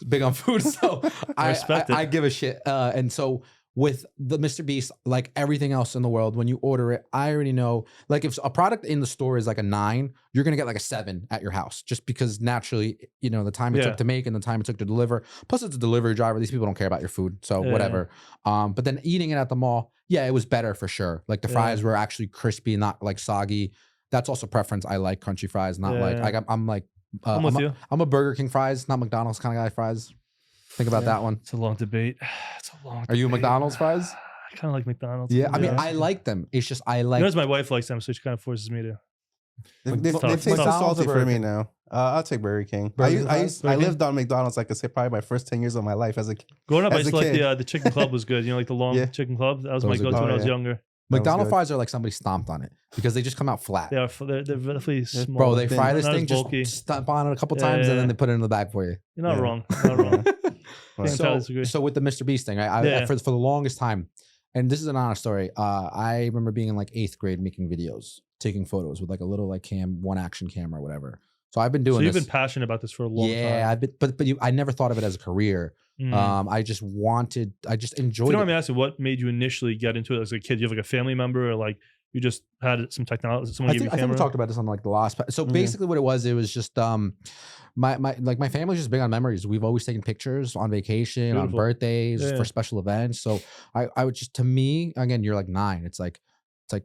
big on food, so I give a shit. And so with the Mr. Beast, like everything else in the world, when you order it, I already know, like if a product in the store is like a 9, you're going to get like a 7 at your house just because naturally, you know, the time it took to make and the time it took to deliver. Plus it's a delivery driver. These people don't care about your food. So whatever. But then eating it at the mall, yeah, it was better for sure. Like the fries were actually crispy, not like soggy. That's also preference. I like crunchy fries, not like I'm like, I'm with you. I'm a Burger King fries, not McDonald's kind of guy fries. Think about that one. It's a long debate. It's a long Are you a McDonald's fries? I kind of like McDonald's. Yeah, I mean, I like them. It's just I like. You know, my wife likes them, so she kind of forces me to. They taste too salty for me now. I'll take Burger King. I lived on McDonald's, like I say, probably my first 10 years of my life as a kid. Growing up, I used to like the chicken club was good. You know, like the long chicken club. That was my go-to when I was younger. McDonald's fries are like somebody stomped on it because they just come out flat. They're definitely small. Bro, they fry this thing, just stomp on it a couple times, and then they put it in the bag for you. You're not wrong. You're not wrong. So with the Mr. Beast thing, for the longest time, and this is an honest story, I remember being in like 8th grade making videos, taking photos with like a little like one action camera or whatever. So I've been doing this. So you've been passionate about this for a long time. Yeah, but I never thought of it as a career. I just enjoyed it. You know what I'm asking? What made you initially get into it as a kid? You have like a family member or like you just had some technology? Someone gave you a camera? I think we talked about this on like the last. So basically what it was just my family's just big on memories. We've always taken pictures on vacation, on birthdays, for special events. So I would just, to me, again, you're like 9. It's like,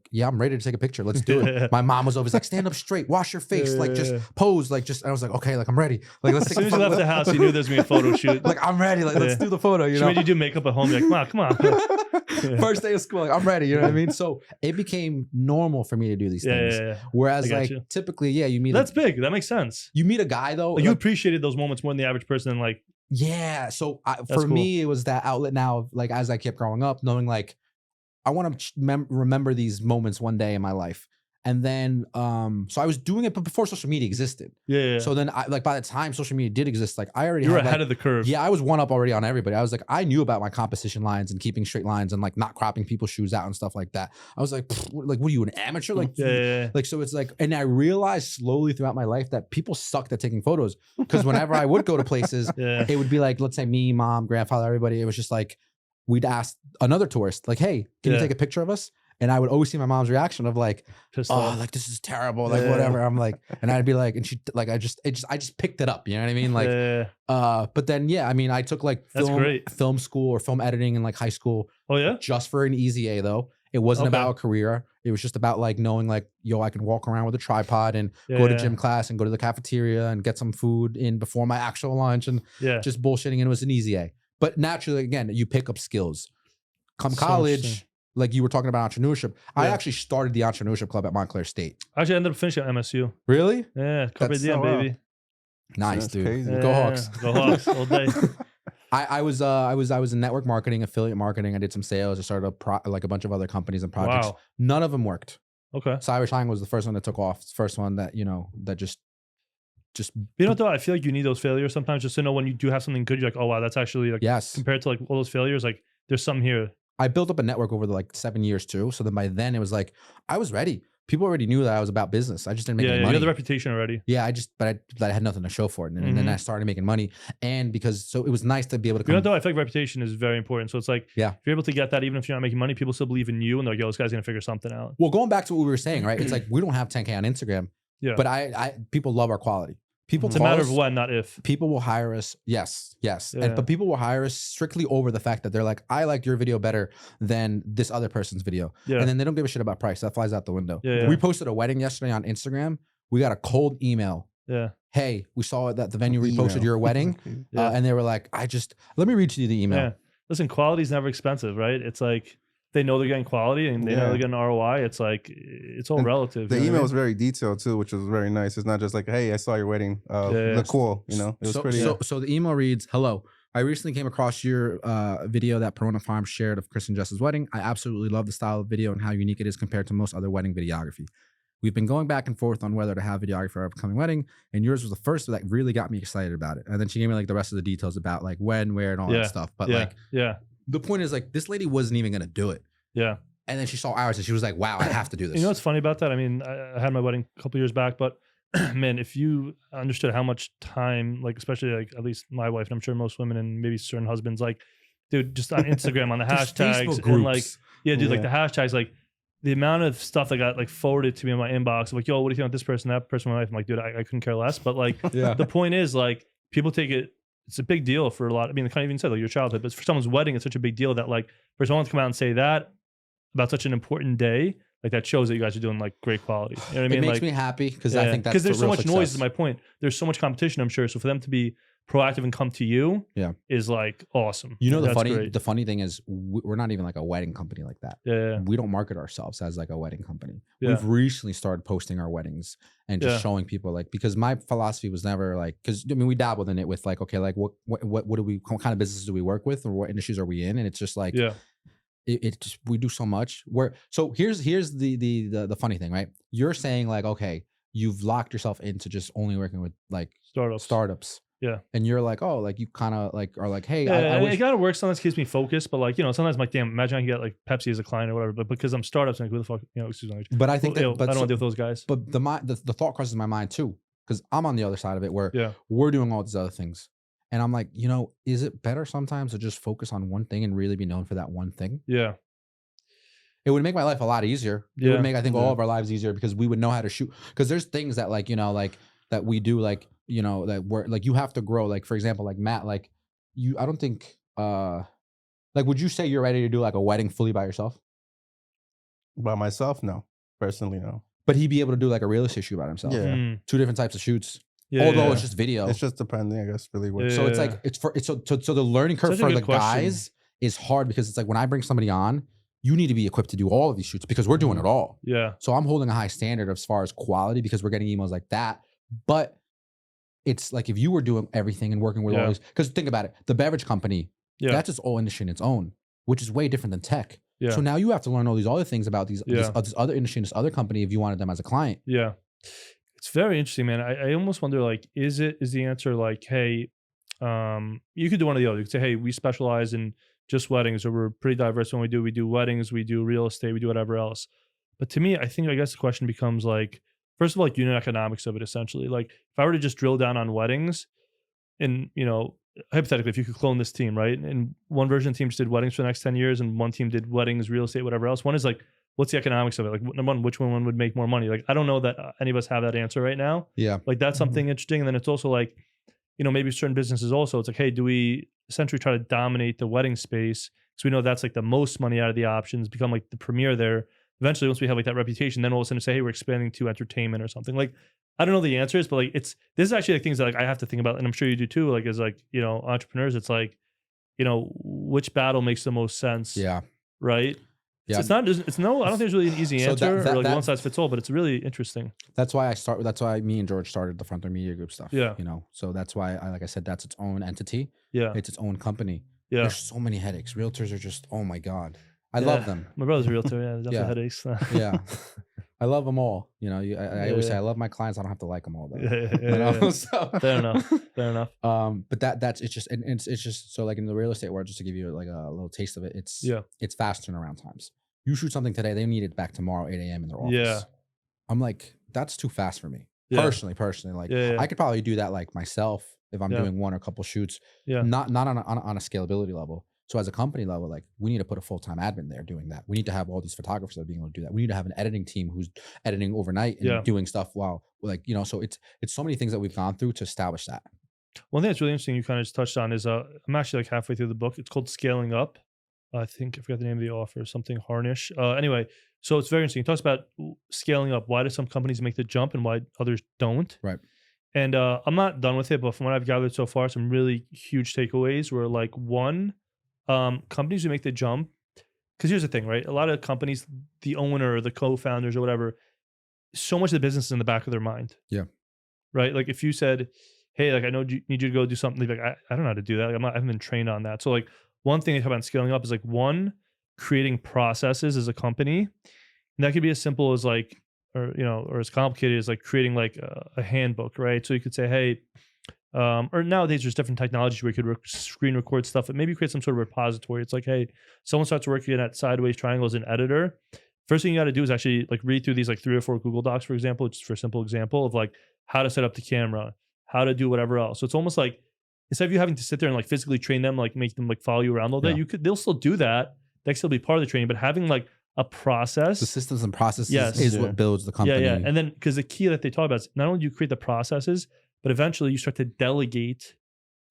yeah, I'm ready to take a picture. Let's do it. My mom was always like, stand up straight, wash your face, like just pose, like just. I was like, okay, like I'm ready. Like let's take. As soon as you left the house, you knew there's gonna be a photo shoot. Like I'm ready. Like let's do the photo. You know, made you do makeup at home. You're like, come on. First day of school, like I'm ready. You know what I mean? So it became normal for me to do these things. Whereas like typically, you meet. That's big. That makes sense. You meet a guy though. Like, you appreciated those moments more than the average person. Like so for me, it was that outlet. Now, of, like as I kept growing up, knowing like. I want to remember these moments one day in my life. And then, so I was doing it, but before social media existed. Yeah. So then by the time social media did exist, like I already you were ahead of the curve. Yeah, I was one up already on everybody. I was like, I knew about my composition lines and keeping straight lines and like not cropping people's shoes out and stuff like that. I was like, what are you, an amateur? Like, like, so it's like, and I realized slowly throughout my life that people sucked at taking photos because whenever I would go to places, it would be like, let's say me, mom, grandfather, everybody. It was just like, we'd ask another tourist, like, hey, can you take a picture of us? And I would always see my mom's reaction of like, like this is terrible, like whatever. I'm like, and I'd be like, and she like, I just picked it up. You know what I mean? Like, but then, I mean, I took like film school or film editing in like high school. Oh yeah. Just for an easy A though. It wasn't about a career. It was just about like knowing like, yo, I can walk around with a tripod and go to gym class and go to the cafeteria and get some food in before my actual lunch and just bullshitting. And it was an easy A. But naturally, again, you pick up skills. Come college, like you were talking about entrepreneurship. I actually started the entrepreneurship club at Montclair State. I actually ended up finishing at MSU. Really? Yeah, carpe diem, baby. Nice, dude. Crazy. Go Hawks. Go Hawks all day. I was in network marketing, affiliate marketing. I did some sales. I started like a bunch of other companies and projects. Wow. None of them worked. Okay. Cyber Shine was the first one that took off. It's the first one that that just. You know what though? I feel like you need those failures sometimes just to know when you do have something good. You're like, oh wow, that's actually like compared to like all those failures, like there's something here. I built up a network over the like 7 years too. So then by then it was like I was ready. People already knew that I was about business. I just didn't make any money. You had the reputation already. Yeah, but I had nothing to show for it. And then I started making money. And so it was nice to be able to come. You know, though, I feel like reputation is very important. So it's like, if you're able to get that, even if you're not making money, people still believe in you and they're like, yo, this guy's going to figure something out. Well, going back to what we were saying, right? It's like, we don't have 10K on Instagram, but people love our quality. It's a matter of when, not if. People will hire us. Yes. But people will hire us strictly over the fact that they're like, I like your video better than this other person's video. Yeah. And then they don't give a shit about price. That flies out the window. Yeah. We posted a wedding yesterday on Instagram. We got a cold email. Yeah. Hey, we saw that the venue reposted your wedding. And they were like, let me read to you the email. Yeah. Listen, quality is never expensive, right? It's like, they know they're getting quality and they know they're getting ROI. It's like, it's all relative. The email was very detailed too, which was very nice. It's not just like, hey, I saw your wedding. Look cool. You know, it was pretty. So the email reads, hello. I recently came across your video that Perona Farms shared of Chris and Jess's wedding. I absolutely love the style of video and how unique it is compared to most other wedding videography. We've been going back and forth on whether to have videography for our upcoming wedding, and yours was the first that really got me excited about it. And then she gave me like the rest of the details about like when, where, and all that stuff. But like, the point is like this lady wasn't even gonna do it. Yeah. And then she saw ours and she was like, "Wow, I have to do this." You know what's funny about that? I mean, I had my wedding a couple years back, but man, if you understood how much time, like especially like at least my wife, and I'm sure most women and maybe certain husbands, like, dude, just on Instagram on the hashtags and like, like the hashtags, like. The amount of stuff that got like forwarded to me in my inbox, like, yo, what do you think about this person, that person, my life? I'm like, dude, I couldn't care less. But like, the point is, like, people take it. It's a big deal for a lot. I mean, I can't even say like your childhood, but for someone's wedding, it's such a big deal that like for someone to come out and say that about such an important day, like that shows that you guys are doing like great quality. You know what I mean? It makes like, me happy because I think that's there's so much success. noise. Is my point. There's so much competition. I'm sure. So for them to be proactive and come to you, is like awesome. You know, the funny thing is we're not even like a wedding company like that. Yeah. We don't market ourselves as like a wedding company. We've recently started posting our weddings and just showing people like, because my philosophy was never like, because I mean we dabbled in it with like, okay, like what kind of businesses do we work with or what industries are we in? And it's just like it just, we do so much. So here's the funny thing, right? You're saying like, okay, you've locked yourself into just only working with like startups. Yeah. And you're like, oh, like you kind of like are like, hey, I wish. It kind of works. Sometimes keeps me focused, but like, you know, sometimes I'm like, damn, imagine I can get like Pepsi as a client or whatever, but because I'm startups, I'm like, who the fuck, you know, excuse me. But I think I don't want to deal with those guys. But the thought crosses my mind too, because I'm on the other side of it where we're doing all these other things. And I'm like, you know, is it better sometimes to just focus on one thing and really be known for that one thing? Yeah. It would make my life a lot easier. It would make, I think, all of our lives easier because we would know how to shoot. Because there's things that like, you know, like that we do, like, you know, that we're like, you have to grow. Like, for example, like Matt, like you, I don't think, like, would you say you're ready to do like a wedding fully by yourself? By myself? No. Personally, no. But he'd be able to do like a real estate shoot by himself. Yeah. 2 different types of shoots. Although it's just video. It's just depending, I guess, really. So it's like, so the learning curve for the guys is hard because it's like when I bring somebody on, you need to be equipped to do all of these shoots because we're doing it all. Yeah. So I'm holding a high standard as far as quality because we're getting emails like that. But it's like if you were doing everything and working with all these, because think about it, the beverage company, that's its own industry in its own, which is way different than tech. Yeah. So now you have to learn all these other things about this other industry and this other company if you wanted them as a client. Yeah. It's very interesting, man. I almost wonder, like, is the answer like, hey, you could do one or the other. You could say, hey, we specialize in just weddings, or we're pretty diverse when we do weddings, we do real estate, we do whatever else. But to me, I guess the question becomes like, first of all, like unit economics of it, essentially. Like if I were to just drill down on weddings and, you know, hypothetically, if you could clone this team, right? And one version of the team just did weddings for the next 10 years and one team did weddings, real estate, whatever else. One is like, what's the economics of it? Like number one, which one would make more money? Like, I don't know that any of us have that answer right now. Yeah. Like that's something interesting. And then it's also like, you know, maybe certain businesses also, it's like, hey, do we essentially try to dominate the wedding space? Because we know that's like the most money out of the options, become like the premier there. Eventually, once we have like that reputation, then all of a sudden say, hey, we're expanding to entertainment or something. Like, I don't know the answers, but like this is actually like things that like I have to think about, and I'm sure you do too. Like as like, you know, entrepreneurs, it's like, you know, which battle makes the most sense. Yeah. Right. Yeah. So I don't think there's really an easy answer or like one size fits all, but it's really interesting. That's why me and George started the Frontier Media Group stuff. Yeah. You know, so that's why like I said, that's its own entity. Yeah. It's its own company. Yeah. There's so many headaches. Realtors are just, oh my God. I love them. My brother's a realtor. Yeah, definitely headaches. Yeah, I love them all. You know, I always say I love my clients. I don't have to like them all though. So, fair enough. Fair enough. But that's it's just and it's just so like in the real estate world, just to give you like a little taste of it, it's fast turnaround times. You shoot something today, they need it back tomorrow, 8 a.m. in their office. Yeah, I'm like, that's too fast for me. Personally, like I could probably do that like myself if I'm doing one or a couple shoots. Yeah, not on a scalability level. So as a company level, like we need to put a full-time admin there doing that. We need to have all these photographers that are being able to do that. We need to have an editing team who's editing overnight and doing stuff while like, you know, so it's so many things that we've gone through to establish that. One thing that's really interesting you kind of just touched on is I'm actually like halfway through the book. It's called Scaling Up. I think I forgot the name of the author, something Harnish. Anyway, so it's very interesting. It talks about scaling up. Why do some companies make the jump and why others don't? Right. And I'm not done with it, but from what I've gathered so far, some really huge takeaways were like one, companies who make the jump, because here's the thing, right? A lot of companies, the owner or the co-founders or whatever, so much of the business is in the back of their mind. Yeah. Right. Like if you said, hey, like I know you need you to go do something. They'd be like, I don't know how to do that. Like, I haven't been trained on that. So like one thing they talk about scaling up is like one, creating processes as a company. And that could be as simple as like, or or as complicated as like creating like a handbook, right? So you could say, hey, or nowadays there's different technologies where you could screen record stuff, but maybe create some sort of repository. It's like, hey, someone starts working at sideways triangles in editor. First thing you got to do is actually like read through these like 3 or 4 Google Docs, for example, just for a simple example of like how to set up the camera, how to do whatever else. So it's almost like instead of you having to sit there and like physically train them, like make them like follow you around all day, they'll still do that. That can still be part of the training, but having like a process, the systems and processes is what builds the company. Yeah. And then because the key that they talk about is not only do you create the processes, but eventually you start to delegate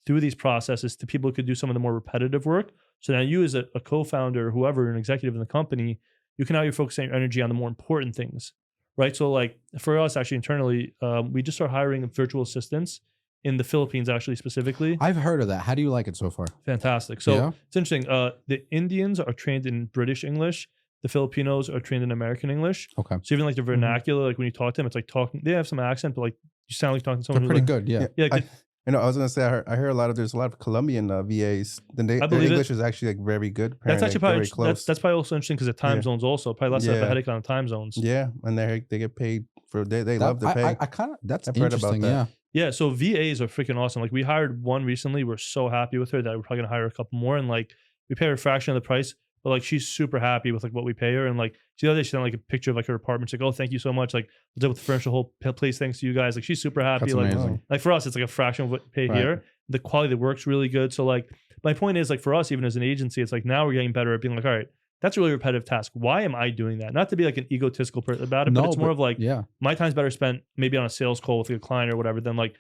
through these processes to people who could do some of the more repetitive work. So now you as a co-founder, whoever, an executive in the company, you can now you're focusing your energy on the more important things, right? So like for us actually internally, we just started hiring virtual assistants in the Philippines actually specifically. I've heard of that. How do you like it so far? Fantastic. So it's interesting. The Indians are trained in British English. The Filipinos are trained in American English. Okay. So even like the vernacular, like when you talk to them, it's like talking, they have some accent, but like you sound like talking to someone They're pretty good. Yeah. Like I was gonna say I heard there's a lot of Colombian VAs. Then their English is actually like very good. That's actually probably very close. That's probably also interesting because the time zones also probably less of a headache on the time zones. Yeah, and they get paid for they love the pay. I kind of that's I've heard about interesting. that. Yeah, so VAs are freaking awesome. Like we hired one recently. We're so happy with her that we're probably gonna hire a couple more, and like we pay her a fraction of the price, but like she's super happy with like what we pay her. And like the other day she sent like a picture of like her apartment. She's like, oh, thank you so much. Like I was able to furnish the whole place thanks to you guys. Like she's super happy. That's like amazing. like for us, it's like a fraction of what we pay here. The quality of the work's really good. So like my point is like for us, even as an agency, it's like now we're getting better at being like, all right, that's a really repetitive task. Why am I doing that? Not to be like an egotistical person about it, but it's more of like my time's better spent maybe on a sales call with like a client or whatever than like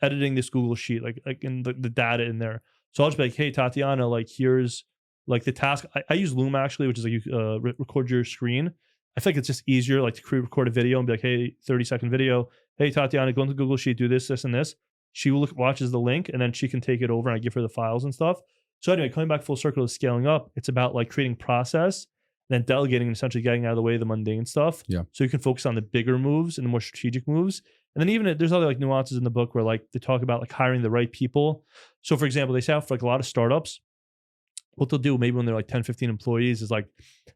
editing this Google sheet, like in the data in there. So I'll just be like, hey, Tatiana, like here's like the task. I use Loom actually, which is like you record your screen. I feel like it's just easier like to record a video and be like, hey, 30-second video. Hey, Tatiana, go into Google Sheet, do this, this, and this. She watches the link and then she can take it over and I give her the files and stuff. So anyway, coming back full circle to scaling up, it's about like creating process, then delegating and essentially getting out of the way of the mundane stuff. Yeah. So you can focus on the bigger moves and the more strategic moves. And then even there's other like nuances in the book where like they talk about like hiring the right people. So for example, they say for like a lot of startups, what they'll do maybe when they're like 10, 15 employees is like,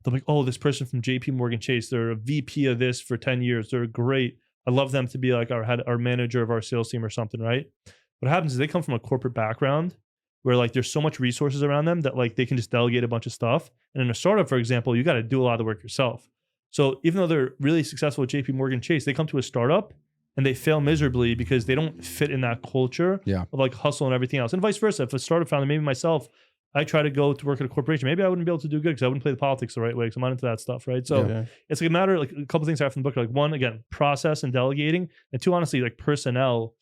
they'll be like, oh, this person from JP Morgan Chase, they're a VP of this for 10 years. They're great. I love them to be like our manager of our sales team or something, right? What happens is they come from a corporate background where like there's so much resources around them that like they can just delegate a bunch of stuff. And in a startup, for example, you got to do a lot of the work yourself. So even though they're really successful at JP Morgan Chase, they come to a startup and they fail miserably because they don't fit in that culture of like hustle and everything else. And vice versa. If a startup founder, maybe myself, I try to go to work at a corporation, maybe I wouldn't be able to do good because I wouldn't play the politics the right way because I'm not into that stuff, right? So it's like a matter, like a couple of things I have from the book, like one, again, process and delegating, and two, honestly, like personnel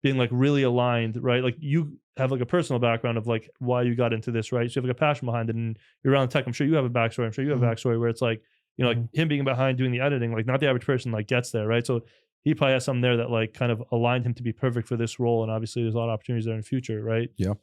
being like really aligned, right? Like you have like a personal background of like why you got into this, right? So you have like a passion behind it and you're around tech. I'm sure you have a backstory. I'm sure you have a backstory where it's like, you know, like him being behind doing the editing, like not the average person like gets there, right? So he probably has something there that like kind of aligned him to be perfect for this role. And obviously there's a lot of opportunities there in the future, right? Yeah.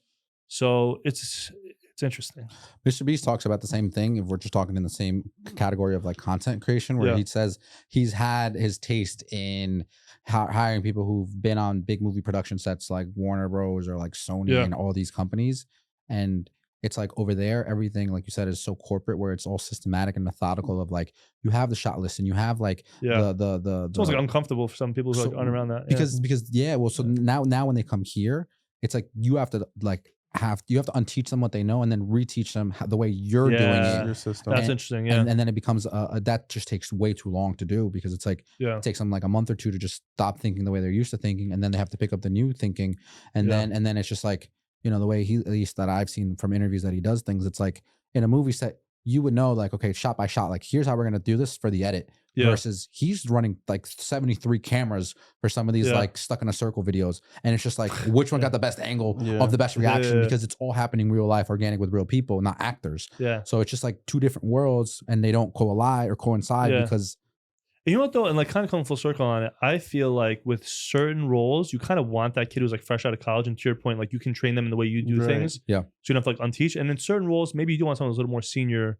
So it's interesting. Mr. Beast talks about the same thing if we're just talking in the same category of like content creation, where he says he's had his taste in hiring people who've been on big movie production sets like Warner Bros. Or like Sony and all these companies. And it's like over there, everything, like you said, is so corporate where it's all systematic and methodical of like, you have the shot list and you have like the it's almost like uncomfortable for some people who aren't around that. Because well, so now when they come here, it's like you have to unteach them what they know and then reteach them the way you're doing it. Your system. That's interesting. And then it becomes that just takes way too long to do because it's like it takes them like a month or two to just stop thinking the way they're used to thinking, and then they have to pick up the new thinking, and then it's just like, you know, the way he, at least that I've seen from interviews that he does things, it's like in a movie set you would know like, okay, shot by shot, like here's how we're gonna do this for the edit. Versus he's running like 73 cameras for some of these like stuck in a circle videos. And it's just like, which one got the best angle of the best reaction? Because it's all happening real life, organic with real people, not actors. So it's just like two different worlds and they don't collide or coincide because. You know what though? And like kind of coming full circle on it, I feel like with certain roles, you kind of want that kid who's like fresh out of college. And to your point, like you can train them in the way you do things. So you don't have to like unteach. And in certain roles, maybe you do want someone who's a little more senior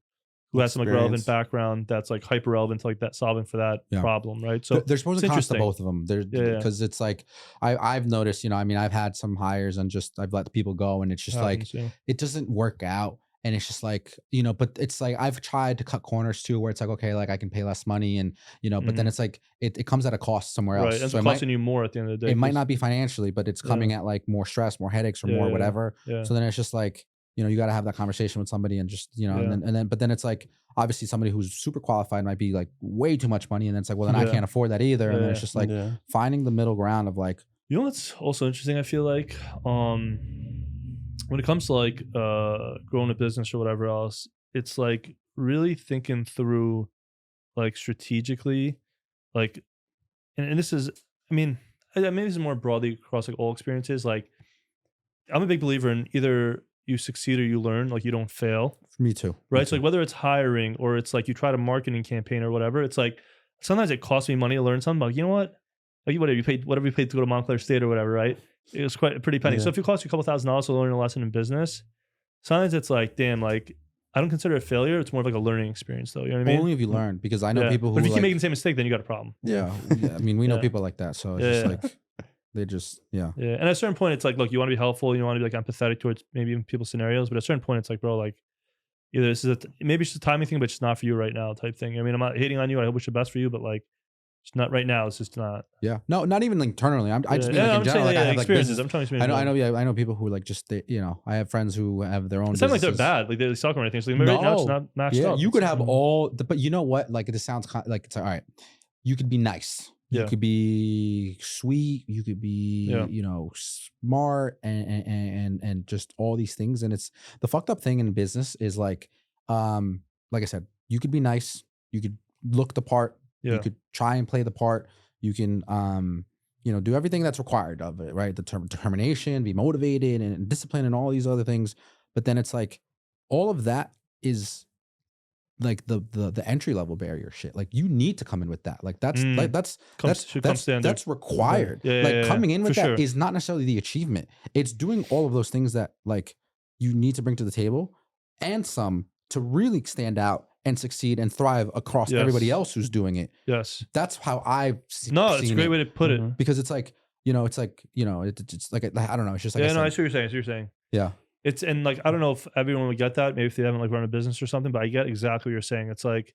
who has some like relevant Experience. background that's like hyper relevant to like that solving for that problem, right? So there's pros it's and cons to interesting. both of them. There's because it's like I've noticed, you know, I mean, I've had some hires and just I've let people go, and it's just Happens, like yeah. it doesn't work out, and it's just like, you know, but it's like I've tried to cut corners too, where it's like, okay, like I can pay less money, and you know, but then it's like it comes at a cost somewhere Right, else. it's So costing you more at the end of the day. it might 'cause- not be financially, but it's coming at like more stress, more headaches, or more whatever. Yeah. So then it's just like, you know, you got to have that conversation with somebody and just, you know, Yeah. and then, but then it's like, obviously somebody who's super qualified might be like way too much money. And then it's like, well, then I Yeah. can't afford that either. And then it's Yeah. just like Yeah. finding the middle ground of like, You know what's also interesting? I feel like when it comes to like growing a business or whatever else, it's like really thinking through like strategically, like, and this is, I mean, maybe this is more broadly across like all experiences. Like, I'm a big believer in either you succeed or you learn, like you don't fail. me too. Right. So like whether it's hiring or it's like you try a marketing campaign or whatever, it's like sometimes it costs me money to learn something. Like, you know what? Like whatever you paid to go to Montclair State or whatever, right? It was quite a pretty penny. Yeah. So if it costs you a couple $1,000s to learn a lesson in business, sometimes it's like, damn, like I don't consider it a failure. It's more of like a learning experience, though. You know what I mean? Only if you learn, because I know Yeah. people who But if you keep like, making the same mistake, then you got a problem. yeah, I mean, we know Yeah. people like that. So it's Yeah. just like, they just, yeah. Yeah. And at a certain point, it's like, look, you want to be helpful, you want to be like empathetic towards maybe even people's scenarios, but at a certain point, it's like, bro, like either this is maybe it's just a timing thing, but it's not for you right now, type thing. I mean, I'm not hating on you. I wish the best for you, but like, it's not right now. It's just not. Yeah. No, not even like internally. I just mean like I'm in general. saying, Like I have like experiences. business. I'm trying to I know. Yeah. I know people who like just, they, you know, I have friends who have their own. It's not like they're businesses. bad. Like they suck or anything. So maybe right now it's not maxed Yeah, up. you could It's- have all, but you know what? Like this sounds like it's all right. You could be nice. You Yeah. could be sweet. You could be, Yeah. you know, smart and just all these things. And it's the fucked up thing in business is like I said, you could be nice. You could look the part. Yeah. You could try and play the part. You can, you know, do everything that's required of it, right? The determination, be motivated and discipline and all these other things. But then it's like all of that is like the entry level barrier shit. Like you need to come in with that. Like that's like should come standard. that's required. Yeah, like yeah, coming in with for that sure. is not necessarily the achievement. It's doing all of those things that like you need to bring to the table and some to really stand out and succeed and thrive across everybody Yes. else who's doing it. Yes. That's how I've seen No, it's a great way to put it. because it's like, you know, it's like, you know, it's like I don't know. It's just like Yeah, no, I I see said, what you're saying. I see what you're saying. yeah. It's and like I don't know if everyone would get that. Maybe if they haven't like run a business or something, but I get exactly what you're saying. It's like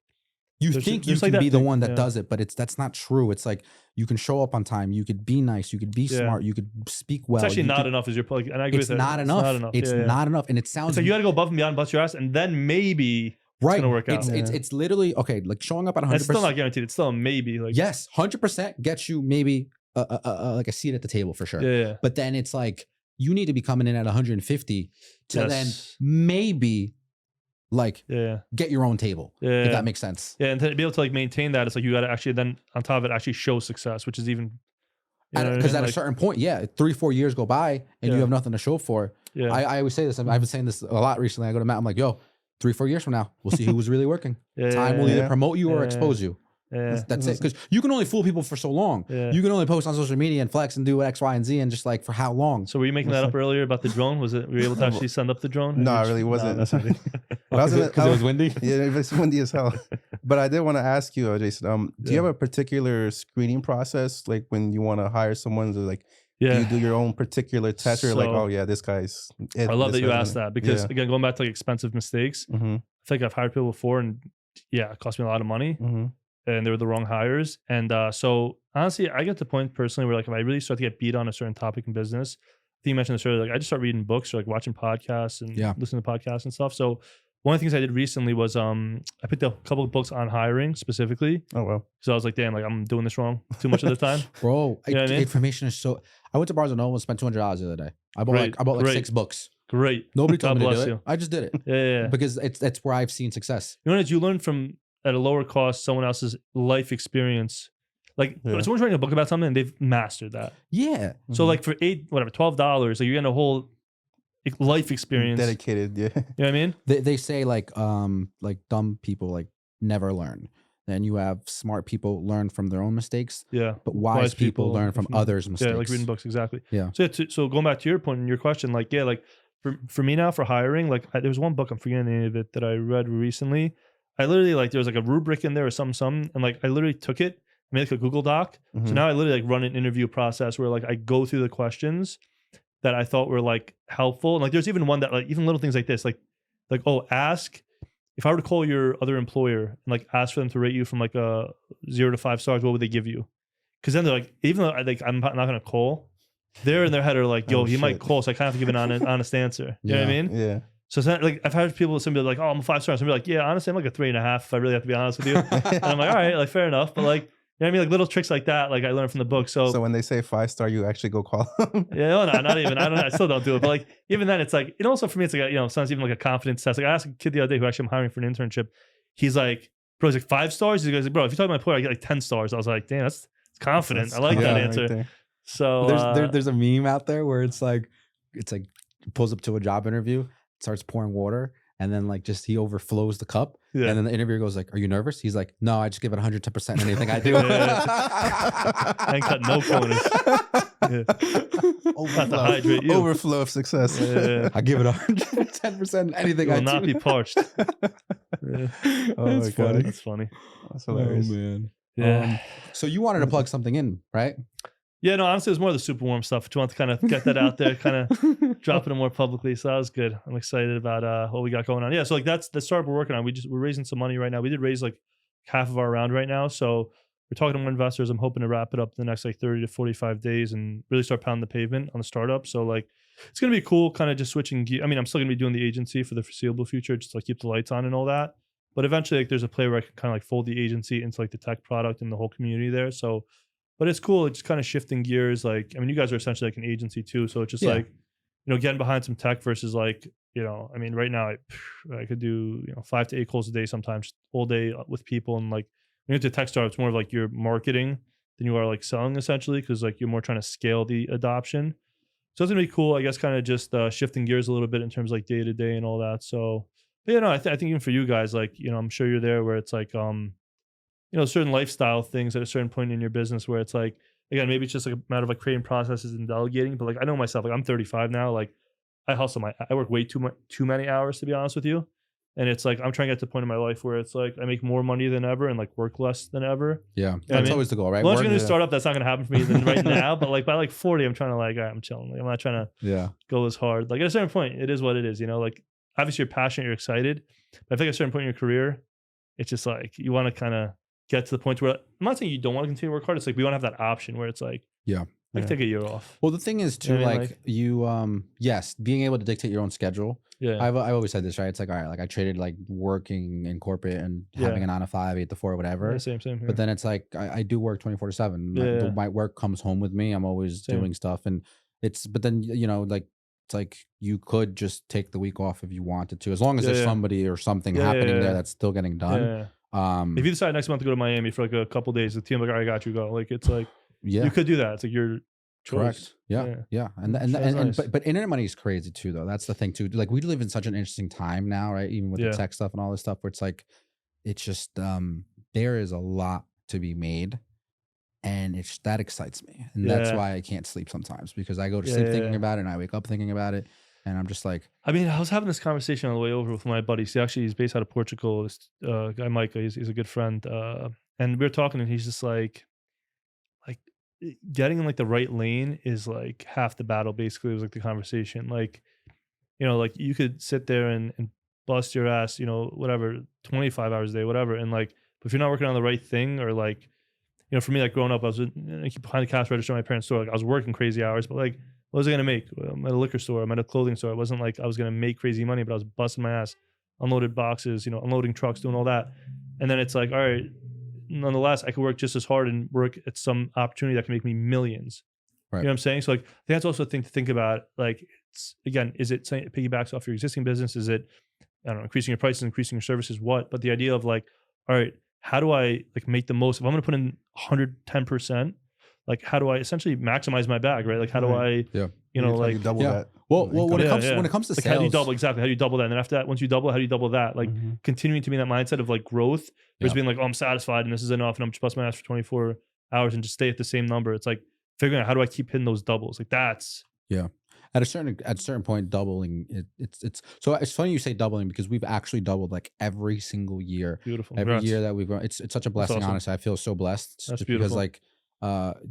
You There's- think you there's can like that be the thing, one that yeah. does it, but that's not true. It's like you can show up on time, you could be nice, you could be Yeah. smart, you could speak well. it's actually you not could- enough as your like, and I agree It's with that. not enough. It's Yeah, yeah. not enough, and it sounds It's like you got to go above and beyond, bust your ass, and then maybe right. gonna work out. It's literally okay. Like showing up at 100%. it's still not guaranteed. It's still a maybe. Like Yes, 100% gets you maybe like a seat at the table for sure. yeah. But then it's like you need to be coming in at 150 to then Yes. maybe like Yeah. get your own table. Yeah. If that makes sense. Yeah, and to be able to like maintain that, it's like you got to actually then on top of it actually show success, which is even Because you know what I mean? at a Like, certain point, yeah, 3-4 years go by and you Yeah. have nothing to show for. yeah, I always say this. I've been saying this a lot recently. I go to Matt. I'm like, yo, 3-4 years from now, we'll see who was really working. yeah, Time will yeah, either Yeah. promote you or Yeah. expose you. yeah. That's it. Because you can only fool people for so long. Yeah. You can only post on social media and flex and do X, Y, and Z, and just like for how long? So were you making that up earlier about the drone? Was it were you able to actually send up the drone? No, I really wasn't. No, that's- But I was gonna- Because it was windy. Yeah, it's windy as hell. But I did want to ask you, Jason. Do you have a particular screening process, like when you want to hire someone? To like, do you yeah. do your own particular test, or like, So- oh yeah, this guy's. It, I love that this you guy's asked gonna-" that because Yeah. again, going back to like expensive mistakes, Mm-hmm, I think I've hired people before, and yeah, it cost me a lot of money, mm-hmm. and they were the wrong hires. And so honestly, I get to the point personally where like if I really start to get beat on a certain topic in business, I think you mentioned this earlier, like I just start reading books or like watching podcasts and Yeah. listening to podcasts and stuff. So one of the things I did recently was I picked up a couple of books on hiring specifically. Oh well. So I was like, damn, like I'm doing this wrong too much of the time. Bro, You know what I mean? information is so. I went to Barnes and Noble and spent $200 the other day. I Great, bought like great. 6 books. Great. Nobody told God me to bless do you. it. I just did it Yeah. because that's where I've seen success. You know what? You learn from at a lower cost someone else's life experience. Like Yeah. someone's writing a book about something and they've mastered that. Yeah, So like for $12, like you're getting a whole life experience. Dedicated, yeah. You know what I mean? they say like dumb people like never learn. Then you have smart people learn from their own mistakes, Yeah. but wise people learn from others' mistakes. Yeah, like reading books, exactly. Yeah. So going back to your point and your question, like, yeah, like for me now for hiring, like there was one book, I'm forgetting the name of it, that I read recently. I literally like there was like a rubric in there or some, and like I literally took it, made like a Google Doc. So now I literally like run an interview process where like I go through the questions that I thought were like helpful. And like there's even one that like even little things like this, like oh, ask if I were to call your other employer and like ask for them to rate you from like a 0 to 5 stars, what would they give you? Because then they're like, even though I'm not gonna call, they're in their head are like, yo, he might call, so I kind of have to give an honest answer. You know what I mean? Yeah. So it's not like I've had people be like, oh, I'm a 5 star. So I'm like, yeah, honestly, I'm like a 3.5 if I really have to be honest with you. And I'm like, all right, like fair enough. But like, you know what I mean? Like little tricks like that, like I learned from the book. So when they say 5 star, you actually go call them? yeah, no, not even. I still don't do it. But like even then, it's like, and also for me, it's like sometimes even like a confidence test. Like I asked a kid the other day who actually I'm hiring for an internship. He's like, bro, he's like 5 stars. He goes, bro, if you talk to my employer, I get like 10 stars. I was like, damn, that's confident. That's I like that confident answer. right So there's a meme out there where it's like pulls up to a job interview, starts pouring water, and then like just he overflows the cup. Yeah. And then the intervieer goes like, are you nervous? He's like, no, I just give it 110% in anything I do. I ain't cut no corners. Not to hydrate you. Overflow of success. I give it 110% in anything You I will not do. be parched. Oh That's my funny. God. That's funny. That's hilarious. Oh man. Yeah. So you wanted to plug something in, right? Yeah, no, honestly, it was more the super warm stuff. I want to kind of get that out there, kind of drop it more publicly. So that was good. I'm excited about what we got going on. Yeah, so like that's the startup we're working on. We're raising some money right now. We did raise like half of our round right now. So we're talking to more investors. I'm hoping to wrap it up in the next like 30 to 45 days and really start pounding the pavement on the startup. So like it's gonna be cool, kind of just switching gear. I mean, I'm still gonna be doing the agency for the foreseeable future, just to like keep the lights on and all that. But eventually, like there's a play where I can kind of like fold the agency into like the tech product and the whole community there. So but it's cool. It's just kind of shifting gears. Like, I mean, you guys are essentially like an agency too. So it's just like, getting behind some tech versus like, I mean, right now I could do, 5 to 8 calls a day sometimes all day with people. And like, when you get to tech startup, it's more of like you're marketing than you are like selling essentially. Cause like you're more trying to scale the adoption. So it's gonna be cool. I guess kind of just shifting gears a little bit in terms of like day to day and all that. So, but I think even for you guys, like, I'm sure you're there where it's like, certain lifestyle things at a certain point in your business where it's like, again, maybe it's just like a matter of like creating processes and delegating. But like, I know myself, like I'm 35 now, like I hustle I work way too many hours, to be honest with you. And it's like, I'm trying to get to the point in my life where it's like, I make more money than ever and like work less than ever. Yeah. That's always the goal, right? Well, I'm going to start up. That's not going to happen for me right now. But like by like 40, I'm trying to like, all right, I'm chilling. Like, I'm not trying to go as hard. Like at a certain point, it is what it is, like obviously you're passionate, you're excited. But I think at a certain point in your career, it's just like, you want to kind of get to the point where I'm not saying you don't want to continue to work hard. It's like we want to have that option where it's like, take a year off. Well, the thing is too, yes, being able to dictate your own schedule. Yeah. I've always said this, right? It's like, all right, like I traded like working in corporate and having a 9 to 5, 8 to 4, whatever. Yeah, same. Yeah. But then it's like, I do work 24/7. My work comes home with me. I'm always doing stuff. And but then, like, it's like you could just take the week off if you wanted to, as long as there's somebody or something happening there that's still getting done. Yeah. If you decide next month to go to Miami for like a couple days, the team like, all right, I got you, go. Like it's like you could do that. It's like your choice. Correct. Yeah. But internet money is crazy too, though. That's the thing too. Like we live in such an interesting time now, right? Even with the tech stuff and all this stuff, where it's like, it's just there is a lot to be made, and that excites me, and that's why I can't sleep sometimes, because I go to sleep thinking about it, and I wake up thinking about it. And I'm just like, I mean, I was having this conversation on the way over with my buddy. He's based out of Portugal. This guy, Micah, he's a good friend. And we were talking, and he's just like getting in like the right lane is like half the battle. Basically, it was like the conversation. Like, like you could sit there and bust your ass, whatever, 25 hours a day, whatever. And like, but if you're not working on the right thing, or like, for me, like growing up, I was behind the cash register at my parents' store. Like I was working crazy hours, but like, what was I going to make? I'm at a liquor store. I'm at a clothing store. It wasn't like I was going to make crazy money, but I was busting my ass, unloaded boxes, unloading trucks, doing all that. And then it's like, all right, nonetheless, I could work just as hard and work at some opportunity that can make me millions. Right. You know what I'm saying? So like, I think that's also a thing to think about. Like, again, is it saying it piggybacks off your existing business? Is it, I don't know, increasing your prices, increasing your services? What? But the idea of like, all right, how do I like make the most? If I'm going to put in 110%, like how do I essentially maximize my bag, right? Like how do I, like double that? Well, when it comes to like sales, how do you double exactly? How do you double that? And then after that, once you double, how do you double that? Like continuing to be in that mindset of like growth versus being like, oh, I'm satisfied and this is enough, and I'm just busting my ass for 24 hours and just stay at the same number. It's like figuring out how do I keep hitting those doubles? Like that's at a certain point, doubling it's so it's funny you say doubling because we've actually doubled like every single year. Beautiful. Every Congrats. year that we've grown, it's such a blessing. awesome. Honestly, I feel so blessed That's just beautiful. because like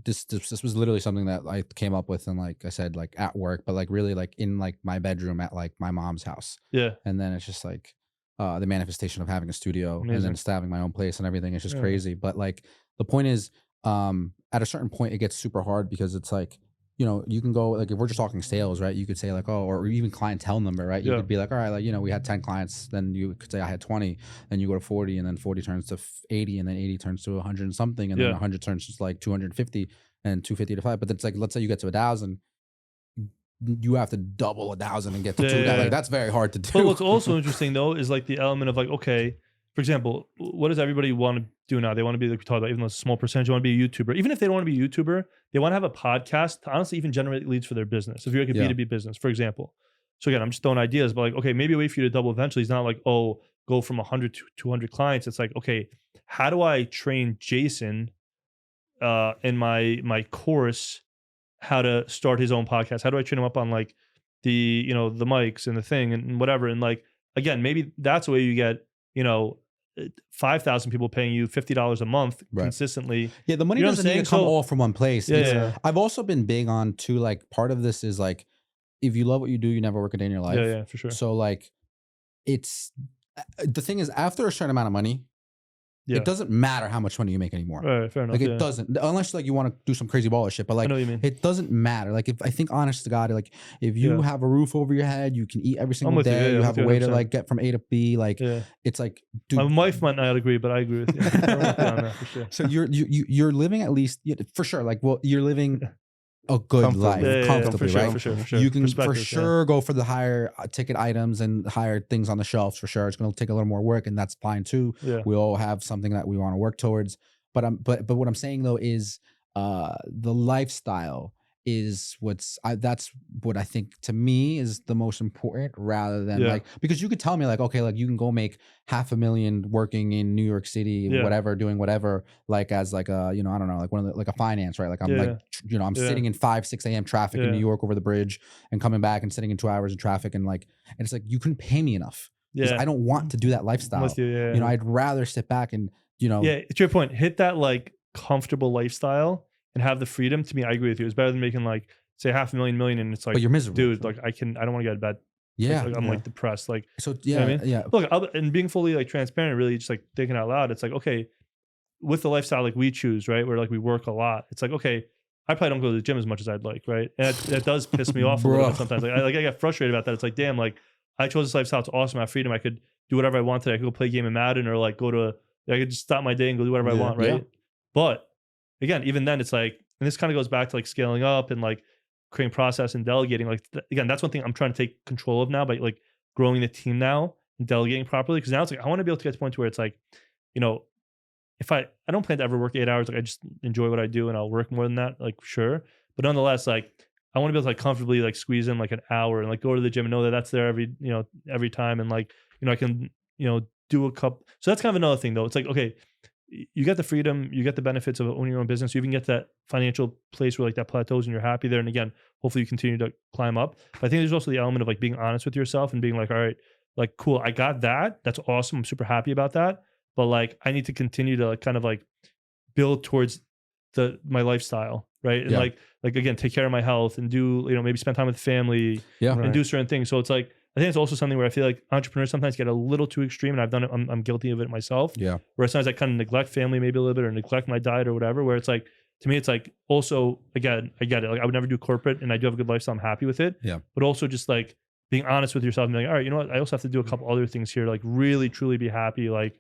this was literally something that I came up with and like I said like at work, but like really like in like my bedroom at like my mom's house, Yeah. and then it's just like the manifestation of having a studio and Amazing. then just having my own place and everything. It's just Yeah. crazy. But like the point is, at a certain point, it gets super hard because it's like, you know, you can go like if we're just talking sales, right? You could say like, oh, or even clientele number, right? You Yeah. could be like, all right, like, you know, we had 10 clients, then you could say I had 20, then you go to 40, and then 40 turns to 80, and then 80 turns to 100 and something, and then Yeah. 100 turns to like 250 and 250 to 5. But it's like, let's say you get to 1,000, you have to double 1,000 and get to 2,000. Like that's very hard to do. But what's also interesting though is like the element of like, okay, for example, what does everybody want to do now? They want to be like we talked about, even though it's a small percentage, they want to be a YouTuber. Even if they don't want to be a YouTuber, they want to have a podcast to honestly even generate leads for their business. If you're like a Yeah. B2B business, for example. So again, I'm just throwing ideas, but like, okay, maybe a way for you to double eventually is not like, oh, go from 100 to 200 clients. It's like, okay, how do I train Jason in my course how to start his own podcast? How do I train him up on like the, you know, the mics and the thing and whatever? And like, again, maybe that's the way you get, you know, 5,000 people paying you $50 a month Right. consistently. Yeah, the money You know what I'm doesn't need saying? to come So- all from one place. Yeah, It's- yeah. I've also been big on too, like part of this is like, if you love what you do, you never work a day in your life. Yeah, yeah, for sure. So like, it's the thing is after a certain amount of money, Yeah. it doesn't matter how much money you make anymore. Right, fair enough. Like it yeah. doesn't, unless like you want to do some crazy baller shit. But I like know what you mean. it doesn't matter. Like if I think honest to God, like if you Yeah. have a roof over your head, you can eat every single with you, day. yeah, You I'm have with a you way to 100%. like get from A to B. Like Yeah. it's like, dude. My wife might not agree, but I agree with you. I'm with you on that for sure. So you're living at least for sure. Like well, you're living a good Comfortably. life, Yeah, comfortably, for sure, right? for sure, for sure. You can for Perspective, yeah. sure go for the higher ticket items and higher things on the shelves for sure. It's going to take a little more work, and that's fine too. Yeah. We all have something that we want to work towards. But what I'm saying though is the lifestyle is that's what I think to me is the most important rather than Yeah. like, because you could tell me like, okay, like you can go make $500,000 working in New York City, Yeah. whatever, doing whatever, like as like a, you know, I don't know, like one of the, like a finance, right? Like I'm Yeah. like, you know, I'm Yeah. sitting in 5-6 a.m. traffic in Yeah. New York over the bridge and coming back and sitting in 2 hours in traffic. And like, and it's like, you couldn't pay me enough because Yeah. I don't want to do that I'm lifestyle. with you, yeah. You know, I'd rather sit back and, you know, Yeah, to your point, hit that like comfortable lifestyle and have the freedom. To me, I agree with you. It's better than making like say $500,000 and it's like, but you're miserable. dude, like I don't want to get out of bed. Yeah. Like, I'm Yeah. like depressed. Like, So you know yeah, what I mean? yeah. Look, and being fully like transparent, really just like thinking out loud. It's like, okay, with the lifestyle like we choose, right? Where like we work a lot. It's like, okay, I probably don't go to the gym as much as I'd like, right? And that does piss me off a little Bro. bit sometimes. Like I get frustrated about that. It's like, damn, like I chose this lifestyle. It's awesome. I have freedom. I could do whatever I wanted. I could go play a game of Madden or like I could just stop my day and go do whatever I Yeah. want, right? Yeah. But again, even then, it's like, and this kind of goes back to like scaling up and like creating process and delegating. Like again, that's one thing I'm trying to take control of now by like growing the team now and delegating properly. Because now it's like I want to be able to get to the point where it's like, you know, if I don't plan to ever work 8 hours, like I just enjoy what I do and I'll work more than that, like sure. But nonetheless, like I want to be able to like comfortably like squeeze in like an hour and like go to the gym and know that that's there every time and like, you know, I can, you know, do a couple. So that's kind of another thing though. It's like, okay, you get the freedom, you get the benefits of owning your own business. You even get that financial place where like that plateaus and you're happy there. And again, hopefully you continue to climb up. But I think there's also the element of like being honest with yourself and being like, all right, like, cool, I got that. That's awesome. I'm super happy about that. But like, I need to continue to like, kind of like build towards my lifestyle. Right. And Yeah. like again, take care of my health and do, you know, maybe spend time with family Yeah. and do certain things. So it's like, I think it's also something where I feel like entrepreneurs sometimes get a little too extreme, and I've done it. I'm guilty of it myself. Yeah. Where sometimes I kind of neglect family maybe a little bit or neglect my diet or whatever. Where it's like, to me, it's like also, again, I get it. Like I would never do corporate, and I do have a good lifestyle. I'm happy with it. Yeah. But also just like being honest with yourself and being like, all right, you know what? I also have to do a couple other things here to like really truly be happy. Like,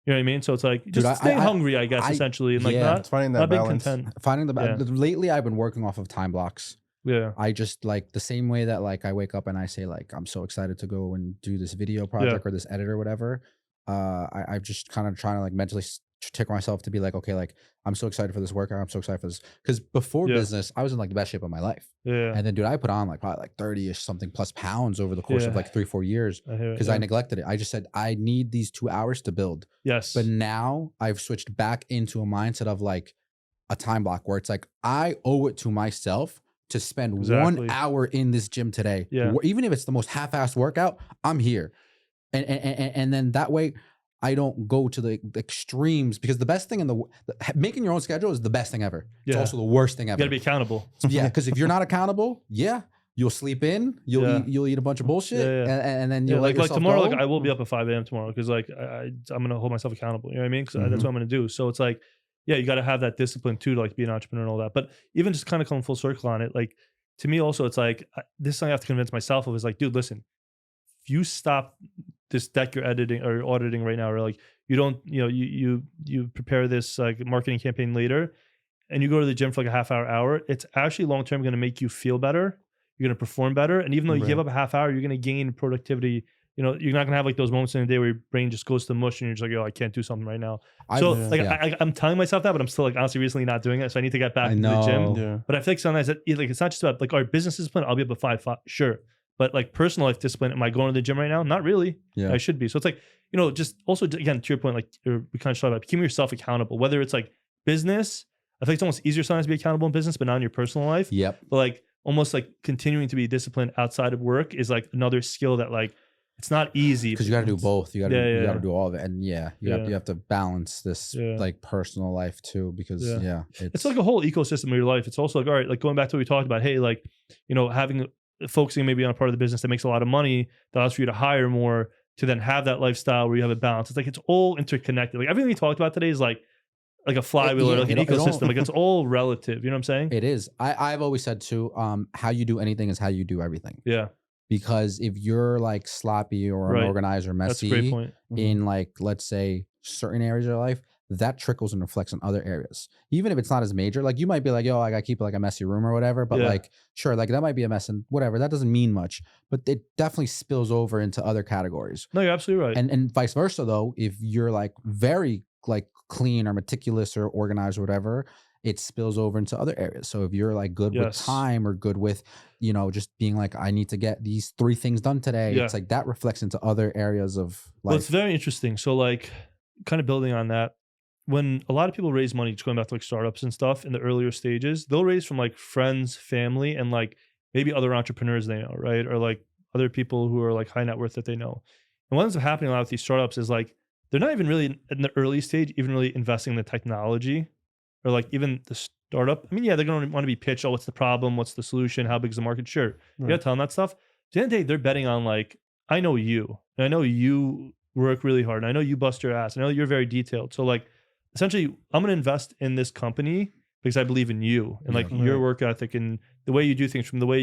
you know what I mean? So it's like just staying hungry, I guess, essentially, and like yeah. It's finding that not being balance. content. Finding the lately I've been working off of time blocks. Yeah. I just like the same way that like I wake up and I say like I'm so excited to go and do this video project or this edit or whatever. I've just kind of trying to like mentally trick myself to be like, okay, like I'm so excited for this workout. I'm so excited for this because before business, I was in like the best shape of my life. Yeah. And then, dude, I put on like probably like 30-ish something plus pounds over the course of like 3-4 years because I neglected it. I just said I need these 2 hours to build. Yes. But now I've switched back into a mindset of like a time block where it's like I owe it to myself to spend Exactly. 1 hour in this gym today. Yeah. Even if it's the most half-assed workout, I'm here. And then that way I don't go to the extremes, because the best thing making your own schedule is the best thing ever. It's Yeah. also the worst thing You ever. got to be accountable. Yeah, because if you're not accountable, you'll sleep in, you'll eat a bunch of bullshit, and then you'll let like yourself tomorrow, go. like I will be up at 5 a.m. tomorrow because like I'm gonna hold myself accountable. You know what I mean? Because that's what I'm gonna do. So it's like, yeah, you got to have that discipline too to like be an entrepreneur and all that. But even just kind of coming full circle on it, like to me also, it's like this thing I have to convince myself of is like, dude, listen, if you stop this deck you're editing or auditing right now, or like you don't, you prepare this like marketing campaign later, and you go to the gym for like a half hour, it's actually long term going to make you feel better. You're going to perform better. And even though you give up a half hour, you're going to gain productivity. You're not going to have like those moments in the day where your brain just goes to mush and you're just like, I can't do something right now. So I'm telling myself that, but I'm still like honestly recently not doing it. So I need to get back to the gym. Yeah. But I feel like sometimes like it's not just about like our business discipline. I'll be up at 5, sure. But like personal life discipline, am I going to the gym right now? Not really. Yeah. I should be. So it's like, just also again, to your point, like we kind of talked about keeping yourself accountable, whether it's like business. I think it's almost easier sometimes to be accountable in business, but not in your personal life. Yep. But like almost like continuing to be disciplined outside of work is like another skill that like it's not easy because you got to do both. You got to do all of it, and you have to balance this like personal life too, because it's like a whole ecosystem of your life. It's also like, all right, like going back to what we talked about. Hey, like focusing maybe on a part of the business that makes a lot of money that allows for you to hire more to then have that lifestyle where you have a balance. It's like it's all interconnected. Like everything we talked about today is like a flywheel or like an ecosystem. Like it's all relative. You know what I'm saying? It is. I've always said too, how you do anything is how you do everything. Yeah. Because if you're like sloppy or unorganized or messy, that's a great point. In like, let's say certain areas of your life, that trickles and reflects in other areas. Even if it's not as major, like you might be like, yo, I gotta keep like a messy room or whatever. But like, sure, like that might be a mess and whatever. That doesn't mean much, but it definitely spills over into other categories. No, you're absolutely right. And vice versa though, if you're like very like clean or meticulous or organized or whatever, it spills over into other areas. So if you're like good with time or good with, just being like, I need to get these 3 things done today. It's like that reflects into other areas of life. Well, it's very interesting. So like kind of building on that, when a lot of people raise money, just going back to like startups and stuff in the earlier stages, they'll raise from like friends, family, and like maybe other entrepreneurs they know, right? Or like other people who are like high net worth that they know. And what ends up happening a lot with these startups is like, they're not even really in the early stage, even really investing in the technology or like even the startup. I mean, they're going to want to be pitched. Oh, what's the problem? What's the solution? How big is the market? Sure. You got to tell them that stuff. At the end of the day, they're betting on like, I know you, and I know you work really hard, and I know you bust your ass. I know you're very detailed. So like, essentially, I'm going to invest in this company because I believe in you and like your work ethic and the way you do things, from the way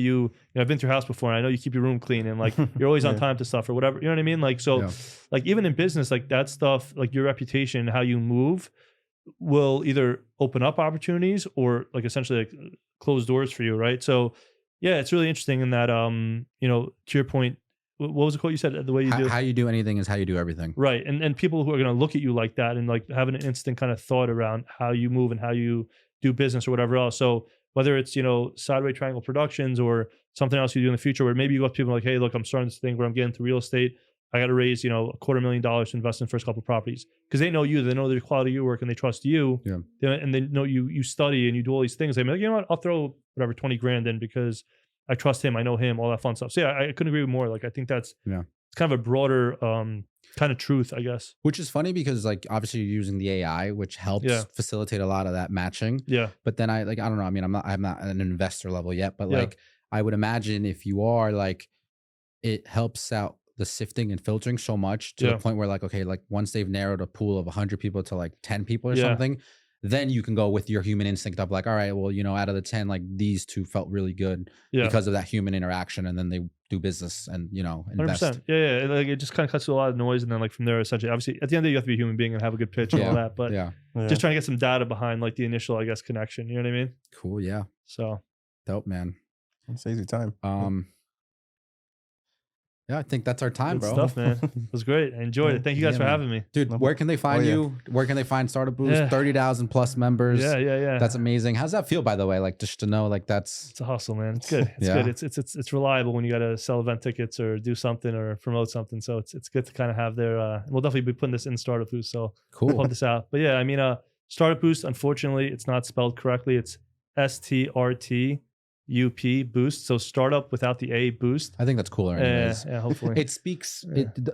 I've been through your house before, and I know you keep your room clean and like you're always on time to stuff or whatever. You know what I mean? Like, so like even in business, like that stuff, like your reputation, how you move will either open up opportunities or like essentially like close doors for you. Right. So yeah, it's really interesting in that, to your point, what was the quote you said? The way you how you do anything is how you do everything. Right. And people who are going to look at you like that and like have an instant kind of thought around how you move and how you do business or whatever else. So whether it's, Sideways Triangle Productions or something else you do in the future, where maybe you go up to people like, hey, look, I'm starting this thing where I'm getting into real estate. I got to raise, $250,000 to invest in the first couple of properties, because they know you, they know the quality of your work, and they trust you. Yeah. And they know you study and you do all these things. They're like, you know what, I'll throw whatever 20 grand in because I trust him. I know him, all that fun stuff. So yeah, I couldn't agree with more. Like, I think that's it's kind of a broader kind of truth, I guess. Which is funny because like obviously you're using the AI, which helps facilitate a lot of that matching. Yeah. But then I don't know. I mean, I'm not at an investor level yet, but like I would imagine if you are, like, it helps out the sifting and filtering so much to the point where like, okay, like once they've narrowed a pool of 100 people to like 10 people or something, then you can go with your human instinct of like, all right, well, out of the 10, like these 2 felt really good because of that human interaction, and then they do business and invest. 100%. Yeah. Like it just kind of cuts through a lot of noise, and then like from there, essentially, obviously, at the end of the day, you have to be a human being and have a good pitch and all that. But just trying to get some data behind like the initial, I guess, connection. You know what I mean? Cool. Yeah. So dope, man. It's easy time. Yeah, I think that's our time, good bro. stuff, man. It was great. I enjoyed it. Thank you guys for having me. Dude, where can they find you? Where can they find Startup Boost? 30,000 plus members. Yeah. That's amazing. How's that feel, by the way? Like, just to know, like, it's a hustle, man. It's good. It's good. It's reliable when you got to sell event tickets or do something or promote something. So it's good to kind of have their, we'll definitely be putting this in Startup Boost. So cool. Pump this out. But yeah, I mean, Startup Boost, unfortunately, it's not spelled correctly. It's STRT UP boost. So startup without the A boost. I think that's cooler. Anyways. Yeah, hopefully. It speaks.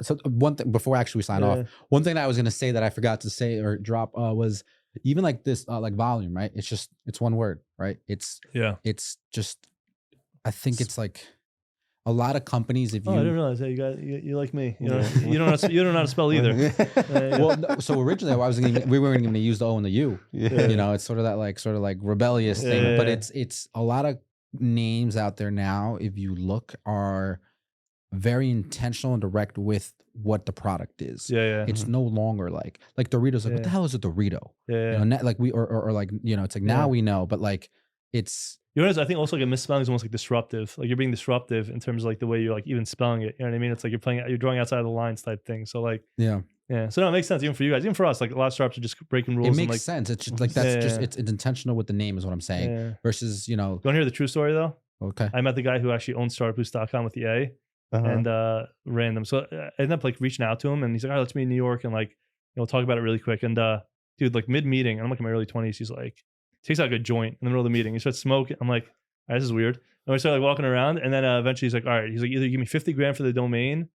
So one thing before actually we sign off, one thing that I was gonna say that I forgot to say or drop was even like this like volume, right? It's one word, right? It's just I think it's like a lot of companies. If you, I didn't realize that you like me. You don't know how to spell either. Well, no, so originally we weren't even gonna use the O and the U. You know, it's sort of like rebellious thing, but it's a lot of names out there now. If you look, are very intentional and direct with what the product is. It's no longer like Doritos. Like what the hell is a Dorito? You know, like we or like you know, it's like now we know, but like it's. You know, I think also like a misspelling is almost like disruptive. Like you're being disruptive in terms of like the way you're like even spelling it. You know what I mean? It's like you're drawing outside of the lines type thing. So like yeah. So no, it makes sense even for you guys, even for us. Like a lot of startups are just breaking rules. It makes sense. It's just like that's just it's intentional with the name is what I'm saying. Versus you know. You want to hear the true story though? Okay. I met the guy who actually owns startupboost.com with the A and ran them. So I ended up like reaching out to him and he's like, all right, let's meet in New York and like talk about it really quick. And dude, like mid meeting, and I'm like in my early 20s. He's like takes out like a joint in the middle of the meeting. He starts smoking. I'm like. All right, this is weird. And we started like walking around, and then eventually he's like, "All right," he's like, "Either give me 50 grand for the domain,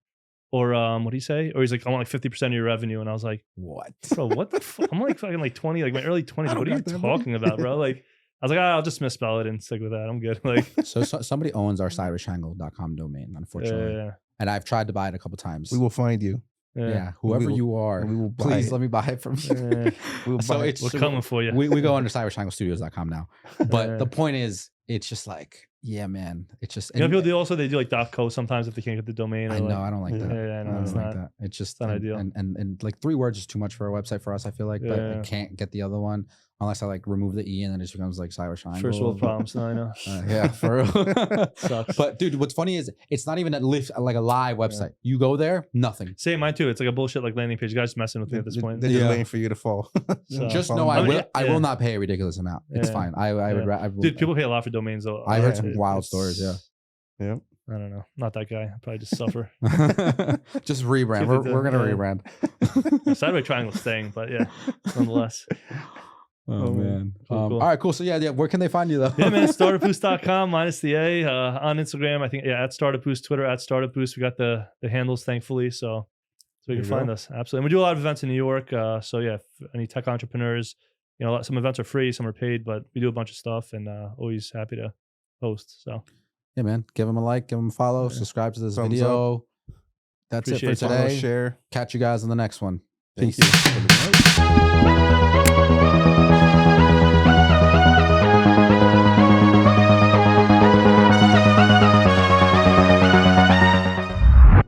or what do you say?" Or he's like, "I want like 50% of your revenue." And I was like, "What, bro? What the? I'm like fucking like 20, like my early 20s. Like, what are you talking about, bro?" Like, I was like, I'll just misspell it and stick with that. I'm good. Like, so somebody owns our sidewichtriangle.com domain, unfortunately, and I've tried to buy it a couple times. We will find you. Yeah, whoever you are, please let me buy it from you. We're coming for you. We go under sidewichtrianglestudios.com now. But the point is, it's just like, yeah, man. It's just people do also they do like .co sometimes if they can't get the domain. I know, I don't like that. Yeah, I know, it's not that. It's just not ideal. And like 3 words is too much for a website for us. I feel like, but I can't get the other one unless I like remove the E and then it just becomes like Cyrus Triangle. First world problems. No, I know. Yeah, for real. Sucks. But dude, what's funny is it's not even like a live website. You go there, nothing. Same mine too. It's like a bullshit like landing page. You guys messing with me at this point. They're just waiting for you to fall. So, just know I will not pay a ridiculous amount. It's fine. I would. Dude, people pay a lot for domains though. I heard some wild stories. Yeah. I don't know. Not that guy. I'll probably just suffer. Just rebrand. We're gonna rebrand. Sideways Triangle staying, but yeah, nonetheless. Oh man. Cool. All right, cool. So yeah. Where can they find you though? Yeah, man. Startupboost.com minus the A. On Instagram, I think at Startupboost, Twitter at Startupboost. We got the handles, thankfully, so you can find us. Absolutely. And we do a lot of events in New York. So yeah, if any tech entrepreneurs, some events are free, some are paid, but we do a bunch of stuff and always happy to host. So yeah, man. Give them a like, give them a follow, subscribe to this video. That's it for today. Share. Catch you guys on the next one. Peace. Thank you.